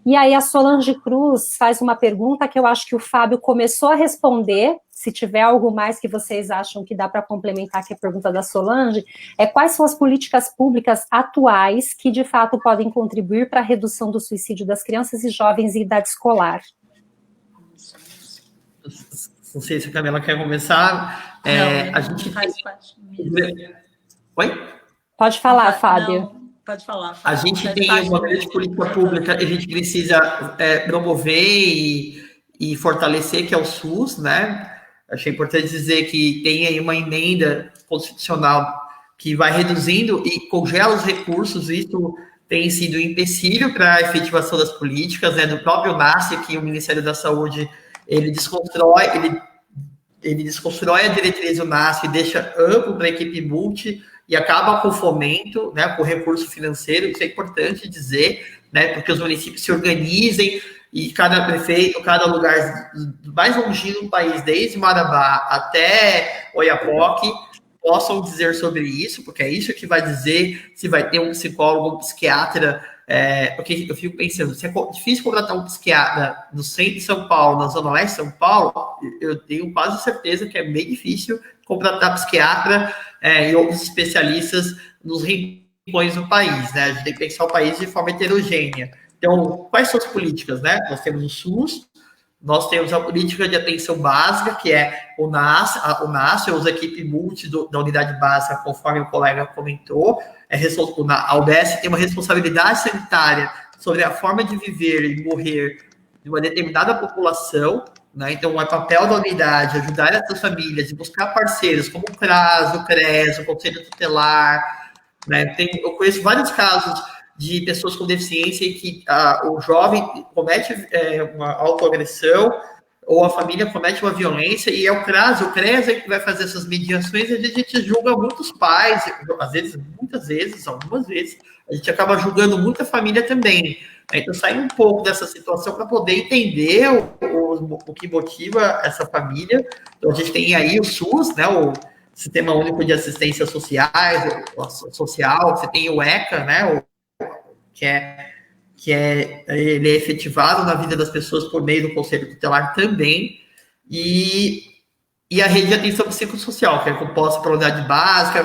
E aí a Solange Cruz faz uma pergunta que eu acho que o Fábio começou a responder. Se tiver algo mais que vocês acham que dá para complementar aqui a pergunta da Solange, quais são as políticas públicas atuais que de fato podem contribuir para a redução do suicídio das crianças e jovens em idade escolar? Não sei se a Camila quer começar. Não, a gente faz parte mesmo. Oi? Pode falar, Fábio. Não, pode falar, Fábio. A gente tem uma grande política pública que a gente precisa promover e fortalecer, que é o SUS, né? Achei importante dizer que tem aí uma emenda constitucional que vai reduzindo e congela os recursos. Isso tem sido um empecilho para a efetivação das políticas, né? Do próprio NASCE, que o Ministério da Saúde ele desconstrói a diretriz do NASCE e deixa amplo para a equipe multi e acaba com o fomento, né, com o recurso financeiro. Isso é importante dizer, né, porque os municípios se organizem e cada prefeito, cada lugar mais longínquo do país, desde Marabá até Oiapoque, possam dizer sobre isso, porque é isso que vai dizer se vai ter um psicólogo, um psiquiatra, porque eu fico pensando, se é difícil contratar um psiquiatra no centro de São Paulo, na zona oeste de São Paulo, eu tenho quase certeza que é bem difícil contratar psiquiatra e outros especialistas nos rincões do país, né? A gente tem que pensar o país de forma heterogênea. Então, quais são as políticas, né? Nós temos o SUS, nós temos a política de atenção básica, que é o NASCE, usa a equipe multi da unidade básica, conforme o colega comentou. A UBS tem uma responsabilidade sanitária sobre a forma de viver e morrer de uma determinada população, né? Então, é papel da unidade ajudar essas famílias e buscar parceiros como o CRAS, o CRES, o Conselho Tutelar, né? Eu conheço vários casos de pessoas com deficiência e que o jovem comete uma autoagressão ou a família comete uma violência e é o CRAS que vai fazer essas mediações e a gente julga muitos pais, muitas vezes, algumas vezes, a gente acaba julgando muita família também. Então, sair um pouco dessa situação para poder entender o que motiva essa família. Então, a gente tem aí o SUS, né, o Sistema Único de Assistência Social, você tem o ECA, né, ele é efetivado na vida das pessoas por meio do Conselho Tutelar também, e a rede de atenção psicossocial, que é composta pela unidade básica,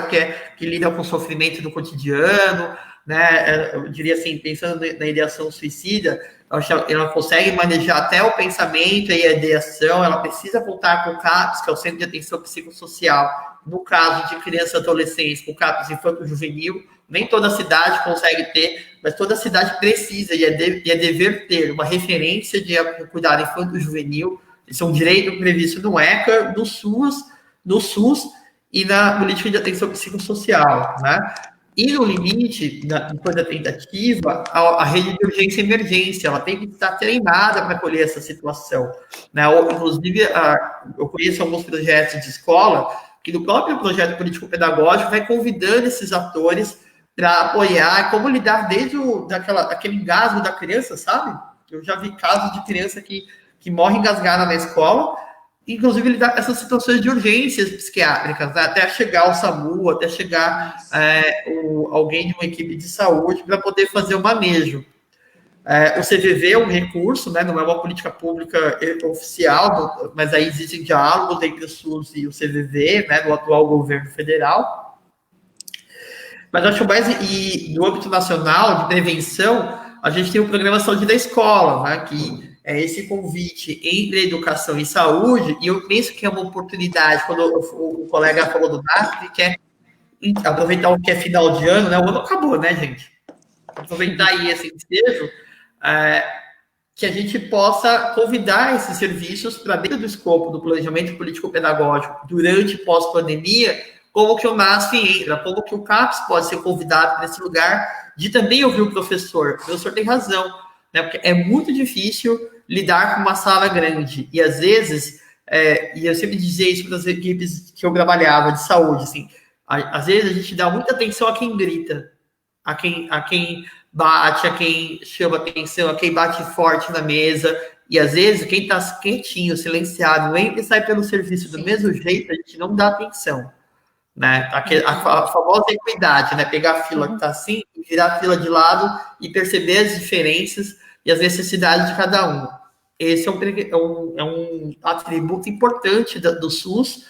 que lida com o sofrimento do cotidiano, né? Eu diria assim, pensando na ideação suicida, ela consegue manejar até o pensamento e a ideação, ela precisa contar com o CAPS, que é o Centro de Atenção Psicossocial, no caso de crianças e adolescentes, com o CAPS infanto-juvenil. Nem toda cidade consegue ter, mas toda cidade precisa e é dever ter uma referência de cuidado infanto-juvenil. Isso é um direito previsto no ECA, no SUS e na política de atenção psicossocial, né? E no limite, depois da tentativa, a rede de urgência e emergência, ela tem que estar treinada para acolher essa situação, né? Inclusive, eu conheço alguns projetos de escola que no próprio projeto político-pedagógico vai convidando esses atores para apoiar, como lidar desde aquele engasgo da criança, sabe? Eu já vi casos de criança que morre engasgada na escola, inclusive lidar com essas situações de urgências psiquiátricas, né? Até chegar o SAMU, até chegar alguém de uma equipe de saúde para poder fazer o manejo. O CVV é um recurso, né? Não é uma política pública oficial, mas aí existem diálogos entre o SUS e o CVV, né? No atual governo federal. Mas acho mais, e no âmbito nacional de prevenção, a gente tem o programa Saúde da Escola, né? Que é esse convite entre educação e saúde, e eu penso que é uma oportunidade, quando o colega falou do NASP, que é aproveitar o que é final de ano, né? O ano acabou, né, gente? Aproveitar aí esse ensejo, que a gente possa convidar esses serviços para dentro do escopo do planejamento político-pedagógico durante e pós-pandemia, como que o NASF entra, como que o CAPES pode ser convidado para esse lugar de também ouvir o professor. O professor tem razão, né? Porque é muito difícil lidar com uma sala grande. E às vezes, e eu sempre dizia isso para as equipes que eu trabalhava de saúde, assim, às vezes a gente dá muita atenção a quem grita, a quem bate, a quem chama atenção, a quem bate forte na mesa. E às vezes quem está quietinho, silenciado, entra e sai pelo serviço do mesmo jeito, a gente não dá atenção. Né? A famosa equidade, né? Pegar a fila que está assim, virar a fila de lado e perceber as diferenças e as necessidades de cada um. Esse é um atributo importante do SUS,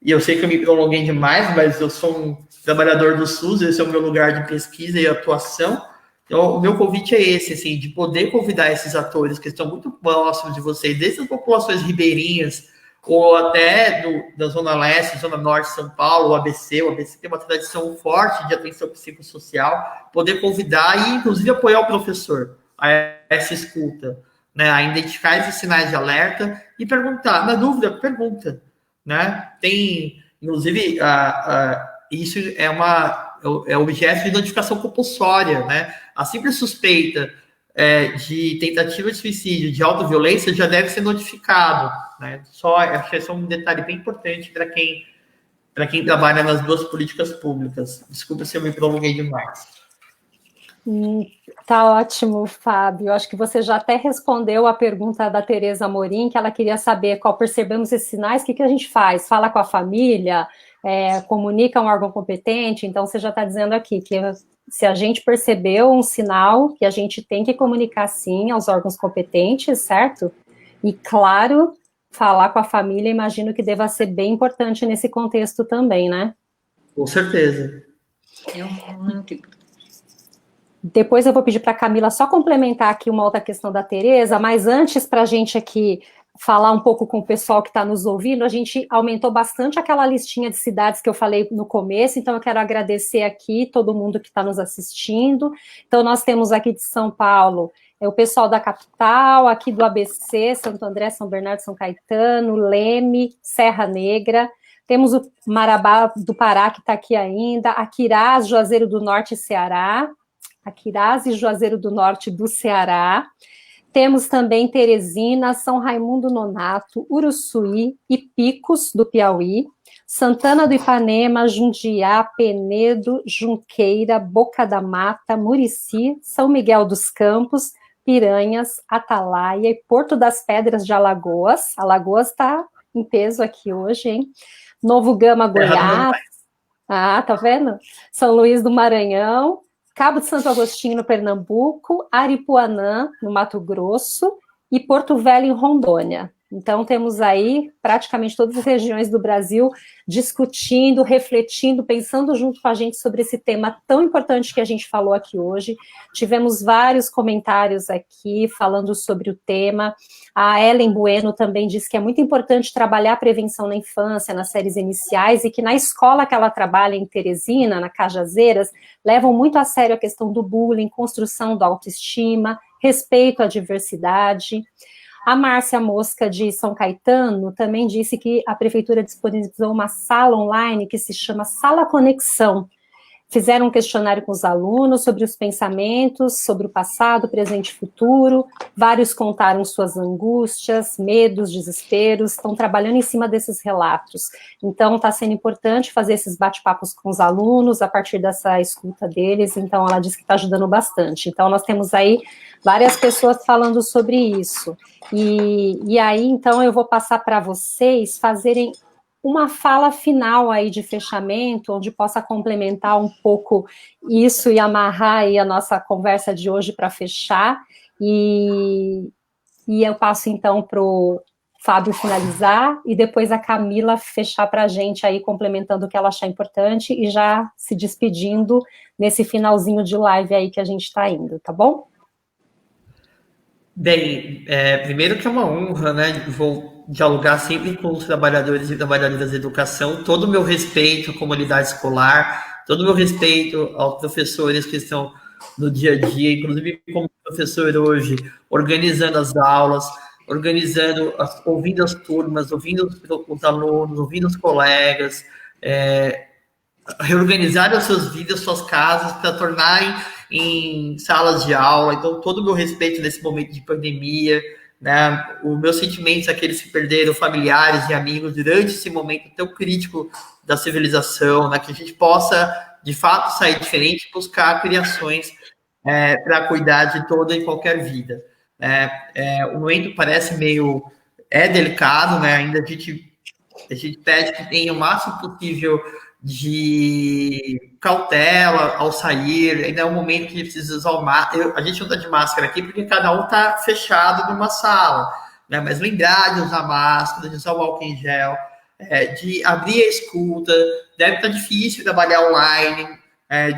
e eu sei que eu me prolonguei demais, mas eu sou um trabalhador do SUS, esse é o meu lugar de pesquisa e atuação. Então, o meu convite é esse, assim, de poder convidar esses atores que estão muito próximos de vocês, desde as populações ribeirinhas, ou até da Zona Leste, Zona Norte de São Paulo, o ABC tem uma tradição forte de atenção psicossocial, poder convidar e, inclusive, apoiar o professor a essa escuta, né, a identificar esses sinais de alerta e perguntar, na dúvida, pergunta, né, tem, inclusive, isso é objeto de notificação compulsória, né, a simples suspeita de tentativa de suicídio, de autoviolência, já deve ser notificado, né? Acho que esse é um detalhe bem importante para quem trabalha nas duas políticas públicas. Desculpa se eu me prolonguei demais. Tá ótimo, Fábio. Acho que você já até respondeu a pergunta da Tereza Amorim, que ela queria saber qual percebemos esses sinais, o que a gente faz? Fala com a família, comunica um órgão competente? Então, você já está dizendo aqui que se a gente percebeu um sinal, que a gente tem que comunicar, sim, aos órgãos competentes, certo? E, claro, falar com a família, imagino que deva ser bem importante nesse contexto também, né? Com certeza. É muito importante. Depois eu vou pedir para a Camila só complementar aqui uma outra questão da Tereza, mas antes, para a gente aqui falar um pouco com o pessoal que está nos ouvindo, a gente aumentou bastante aquela listinha de cidades que eu falei no começo, então eu quero agradecer aqui todo mundo que está nos assistindo. Então nós temos aqui de São Paulo o pessoal da capital, aqui do ABC, Santo André, São Bernardo, São Caetano, Leme, Serra Negra, temos o Marabá do Pará que está aqui ainda, Aquirás, Juazeiro do Norte e Ceará, Aquirás e Juazeiro do Norte do Ceará. Temos também Teresina, São Raimundo Nonato, Uruçuí e Picos, do Piauí, Santana do Ipanema, Jundiá, Penedo, Junqueira, Boca da Mata, Murici, São Miguel dos Campos, Piranhas, Atalaia e Porto das Pedras de Alagoas. Alagoas está em peso aqui hoje, hein? Novo Gama, Goiás. Tá vendo? São Luís do Maranhão, Cabo de Santo Agostinho, no Pernambuco, Aripuanã, no Mato Grosso, e Porto Velho, em Rondônia. Então, temos aí praticamente todas as regiões do Brasil discutindo, refletindo, pensando junto com a gente sobre esse tema tão importante que a gente falou aqui hoje. Tivemos vários comentários aqui falando sobre o tema. A Ellen Bueno também disse que é muito importante trabalhar a prevenção na infância, nas séries iniciais, e que na escola que ela trabalha em Teresina, na Cajazeiras, levam muito a sério a questão do bullying, construção da autoestima, respeito à diversidade. A Márcia Mosca, de São Caetano, também disse que a prefeitura disponibilizou uma sala online que se chama Sala Conexão. Fizeram um questionário com os alunos sobre os pensamentos, sobre o passado, presente e futuro. Vários contaram suas angústias, medos, desesperos, estão trabalhando em cima desses relatos. Então, está sendo importante fazer esses bate-papos com os alunos, a partir dessa escuta deles. Então, ela disse que está ajudando bastante. Então, nós temos aí várias pessoas falando sobre isso. E aí, então, eu vou passar para vocês fazerem uma fala final aí de fechamento, onde possa complementar um pouco isso e amarrar aí a nossa conversa de hoje para fechar, e eu passo então para o Fábio finalizar, e depois a Camila fechar para a gente aí, complementando o que ela achar importante, e já se despedindo nesse finalzinho de live aí que a gente está indo, tá bom? Bem, primeiro que é uma honra, né? Vou dialogar sempre com os trabalhadores e trabalhadoras da educação, todo o meu respeito à comunidade escolar, todo o meu respeito aos professores que estão no dia a dia, inclusive como professor hoje, organizando as aulas, ouvindo as turmas, ouvindo os alunos, ouvindo os colegas, reorganizar as suas vidas, suas casas, para tornarem em salas de aula. Então, todo o meu respeito nesse momento de pandemia, né? Os meus sentimentos àqueles que perderam familiares e amigos durante esse momento tão crítico da civilização, né? Que a gente possa, de fato, sair diferente e buscar criações para cuidar de toda e qualquer vida. O momento parece meio delicado, né? Ainda a gente pede que tenha o máximo possível de cautela ao sair. Ainda é um momento que precisa usar a gente não está de máscara aqui porque cada um está fechado numa sala, né? Mas lembrar de usar máscara, de usar o álcool em gel, de abrir a escuta. Deve estar difícil trabalhar online,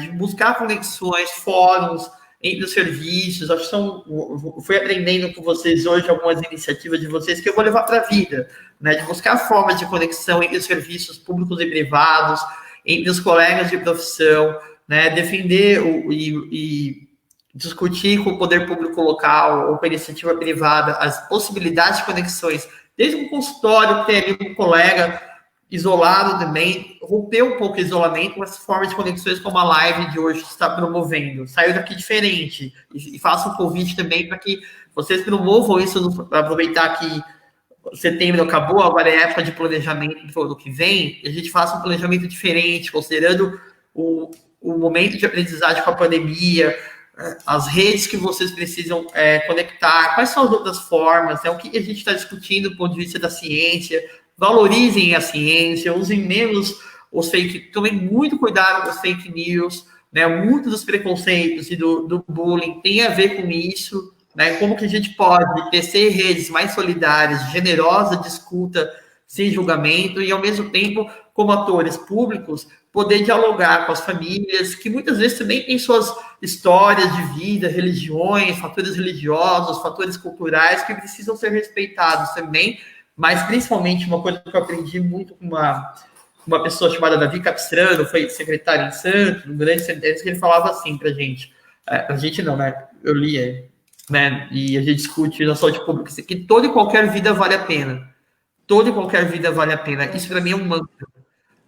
de buscar conexões, fóruns entre os serviços. Acho que fui aprendendo com vocês hoje algumas iniciativas de vocês que eu vou levar para a vida, né? De buscar formas de conexão entre os serviços públicos e privados, entre os colegas de profissão, né? Defender e discutir com o poder público local ou com a iniciativa privada as possibilidades de conexões, desde um consultório que tem ali um colega isolado também, romper um pouco o isolamento com essa forma de conexões como a live de hoje está promovendo. Saiu daqui diferente. E faço um convite também para que vocês promovam isso, para aproveitar que setembro acabou, agora é época de planejamento do ano que vem, e a gente faça um planejamento diferente, considerando o momento de aprendizagem com a pandemia, as redes que vocês precisam conectar, quais são as outras formas, o que a gente está discutindo do ponto de vista da ciência. Valorizem a ciência, usem menos os tomem muito cuidado com os fake news, né? Muito dos preconceitos e do bullying tem a ver com isso, né? Como que a gente pode tecer redes mais solidárias, generosas, de escuta, sem julgamento, e ao mesmo tempo, como atores públicos, poder dialogar com as famílias, que muitas vezes também têm suas histórias de vida, religiões, fatores religiosos, fatores culturais, que precisam ser respeitados também. Mas, principalmente, uma coisa que eu aprendi muito com uma pessoa chamada Davi Capistrano, foi secretário em Santos, um grande sentença, que ele falava assim pra gente. A gente não, né? Eu li ele, né? E a gente discute na saúde pública que toda e qualquer vida vale a pena. Toda e qualquer vida vale a pena. Isso, para mim, é um mantra,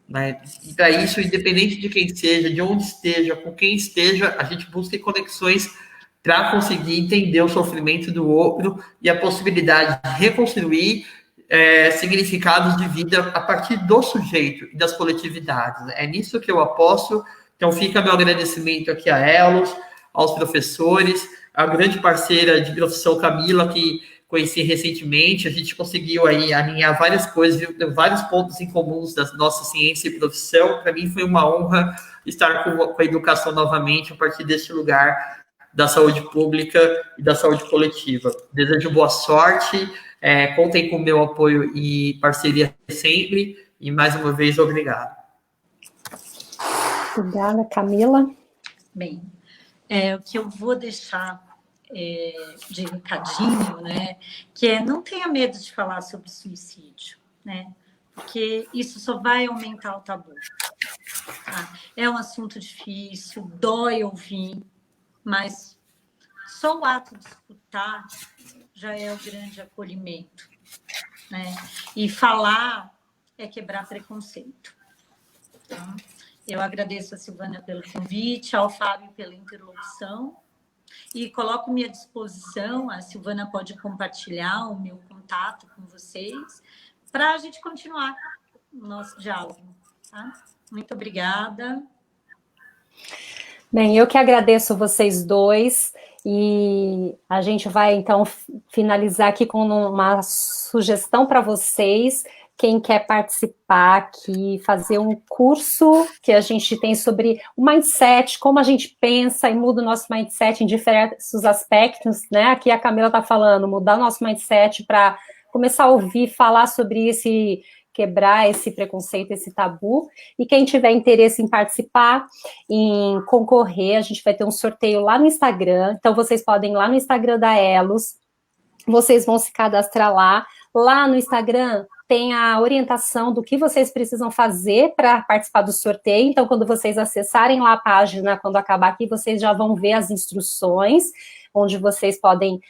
né? E para isso, independente de quem seja, de onde esteja, com quem esteja, a gente busca conexões para conseguir entender o sofrimento do outro e a possibilidade de reconstruir significados de vida a partir do sujeito e das coletividades. É nisso que eu aposto. Então, fica meu agradecimento aqui a Elos, aos professores, a grande parceira de profissão Camila, que conheci recentemente. A gente conseguiu aí alinhar várias coisas, viu? Vários pontos em comuns da nossa ciência e profissão. Para mim foi uma honra estar com a educação novamente a partir deste lugar da saúde pública e da saúde coletiva. Desejo boa sorte. Contem com o meu apoio e parceria sempre. E mais uma vez, obrigado. Obrigada, Camila. Bem, o que eu vou deixar de recadinho, né, que não tenha medo de falar sobre suicídio, né, porque isso só vai aumentar o tabu. Tá? É um assunto difícil, dói ouvir, mas só o ato de escutar já é o grande acolhimento, né? E falar é quebrar preconceito. Tá? Eu agradeço a Silvana pelo convite, ao Fábio pela interlocução e coloco-me à disposição. A Silvana pode compartilhar o meu contato com vocês para a gente continuar o nosso diálogo. Tá? Muito obrigada. Bem, eu que agradeço vocês dois e a gente vai, então, finalizar aqui com uma sugestão para vocês. Quem quer participar aqui, fazer um curso que a gente tem sobre o mindset, como a gente pensa e muda o nosso mindset em diversos aspectos, né? Aqui a Camila está falando, mudar o nosso mindset para começar a ouvir, falar sobre esse, quebrar esse preconceito, esse tabu. E quem tiver interesse em participar, em concorrer, a gente vai ter um sorteio lá no Instagram. Então, vocês podem ir lá no Instagram da Elos, vocês vão se cadastrar lá. Lá no Instagram tem a orientação do que vocês precisam fazer para participar do sorteio. Então, quando vocês acessarem lá a página, quando acabar aqui, vocês já vão ver as instruções, onde vocês podem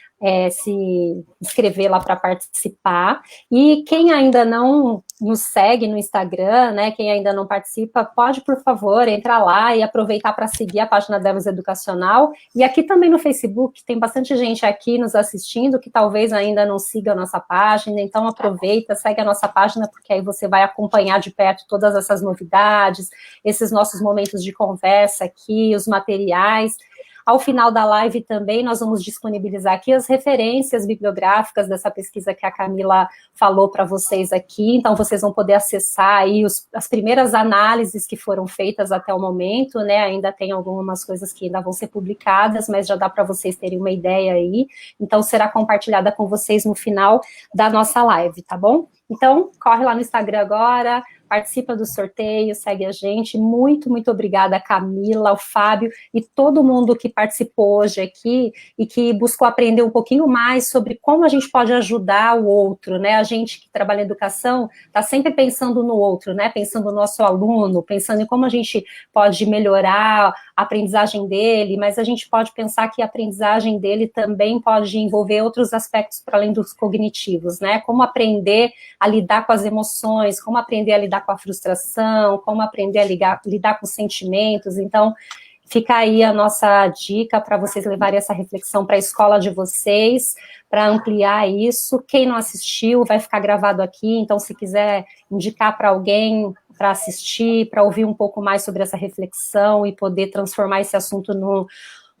se inscrever lá para participar. E quem ainda não nos segue no Instagram, né, quem ainda não participa, pode, por favor, entrar lá e aproveitar para seguir a página da Elos Educacional. E aqui também no Facebook, tem bastante gente aqui nos assistindo que talvez ainda não siga a nossa página, então aproveita, segue a nossa página, porque aí você vai acompanhar de perto todas essas novidades, esses nossos momentos de conversa aqui, os materiais. Ao final da live também, nós vamos disponibilizar aqui as referências bibliográficas dessa pesquisa que a Camila falou para vocês aqui, então vocês vão poder acessar aí as primeiras análises que foram feitas até o momento, né, ainda tem algumas coisas que ainda vão ser publicadas, mas já dá para vocês terem uma ideia aí, então será compartilhada com vocês no final da nossa live, tá bom? Então, corre lá no Instagram agora, participa do sorteio, segue a gente. Muito, muito obrigada, Camila, ao Fábio e todo mundo que participou hoje aqui e que buscou aprender um pouquinho mais sobre como a gente pode ajudar o outro, né? A gente que trabalha em educação está sempre pensando no outro, né? Pensando no nosso aluno, pensando em como a gente pode melhorar a aprendizagem dele, mas a gente pode pensar que a aprendizagem dele também pode envolver outros aspectos para além dos cognitivos, né? Como aprender a lidar com as emoções, como aprender a lidar com a frustração, como aprender a lidar com os sentimentos. Então, fica aí a nossa dica para vocês levarem essa reflexão para a escola de vocês, para ampliar isso. Quem não assistiu, vai ficar gravado aqui, então se quiser indicar para alguém para assistir, para ouvir um pouco mais sobre essa reflexão e poder transformar esse assunto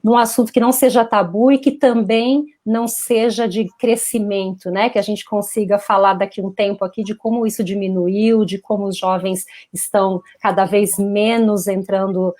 num assunto que não seja tabu e que também não seja de crescimento, né, que a gente consiga falar daqui a um tempo aqui de como isso diminuiu, de como os jovens estão cada vez menos entrando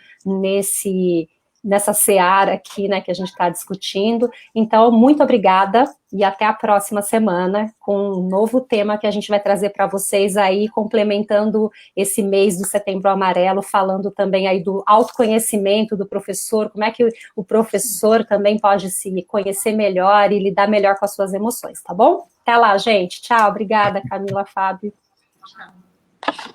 nessa seara aqui, né, que a gente está discutindo. Então, muito obrigada e até a próxima semana com um novo tema que a gente vai trazer para vocês aí, complementando esse mês do Setembro Amarelo, falando também aí do autoconhecimento do professor, como é que o professor também pode se conhecer melhor e lidar melhor com as suas emoções, tá bom? Até lá, gente. Tchau, obrigada, Camila, Fábio. Tchau.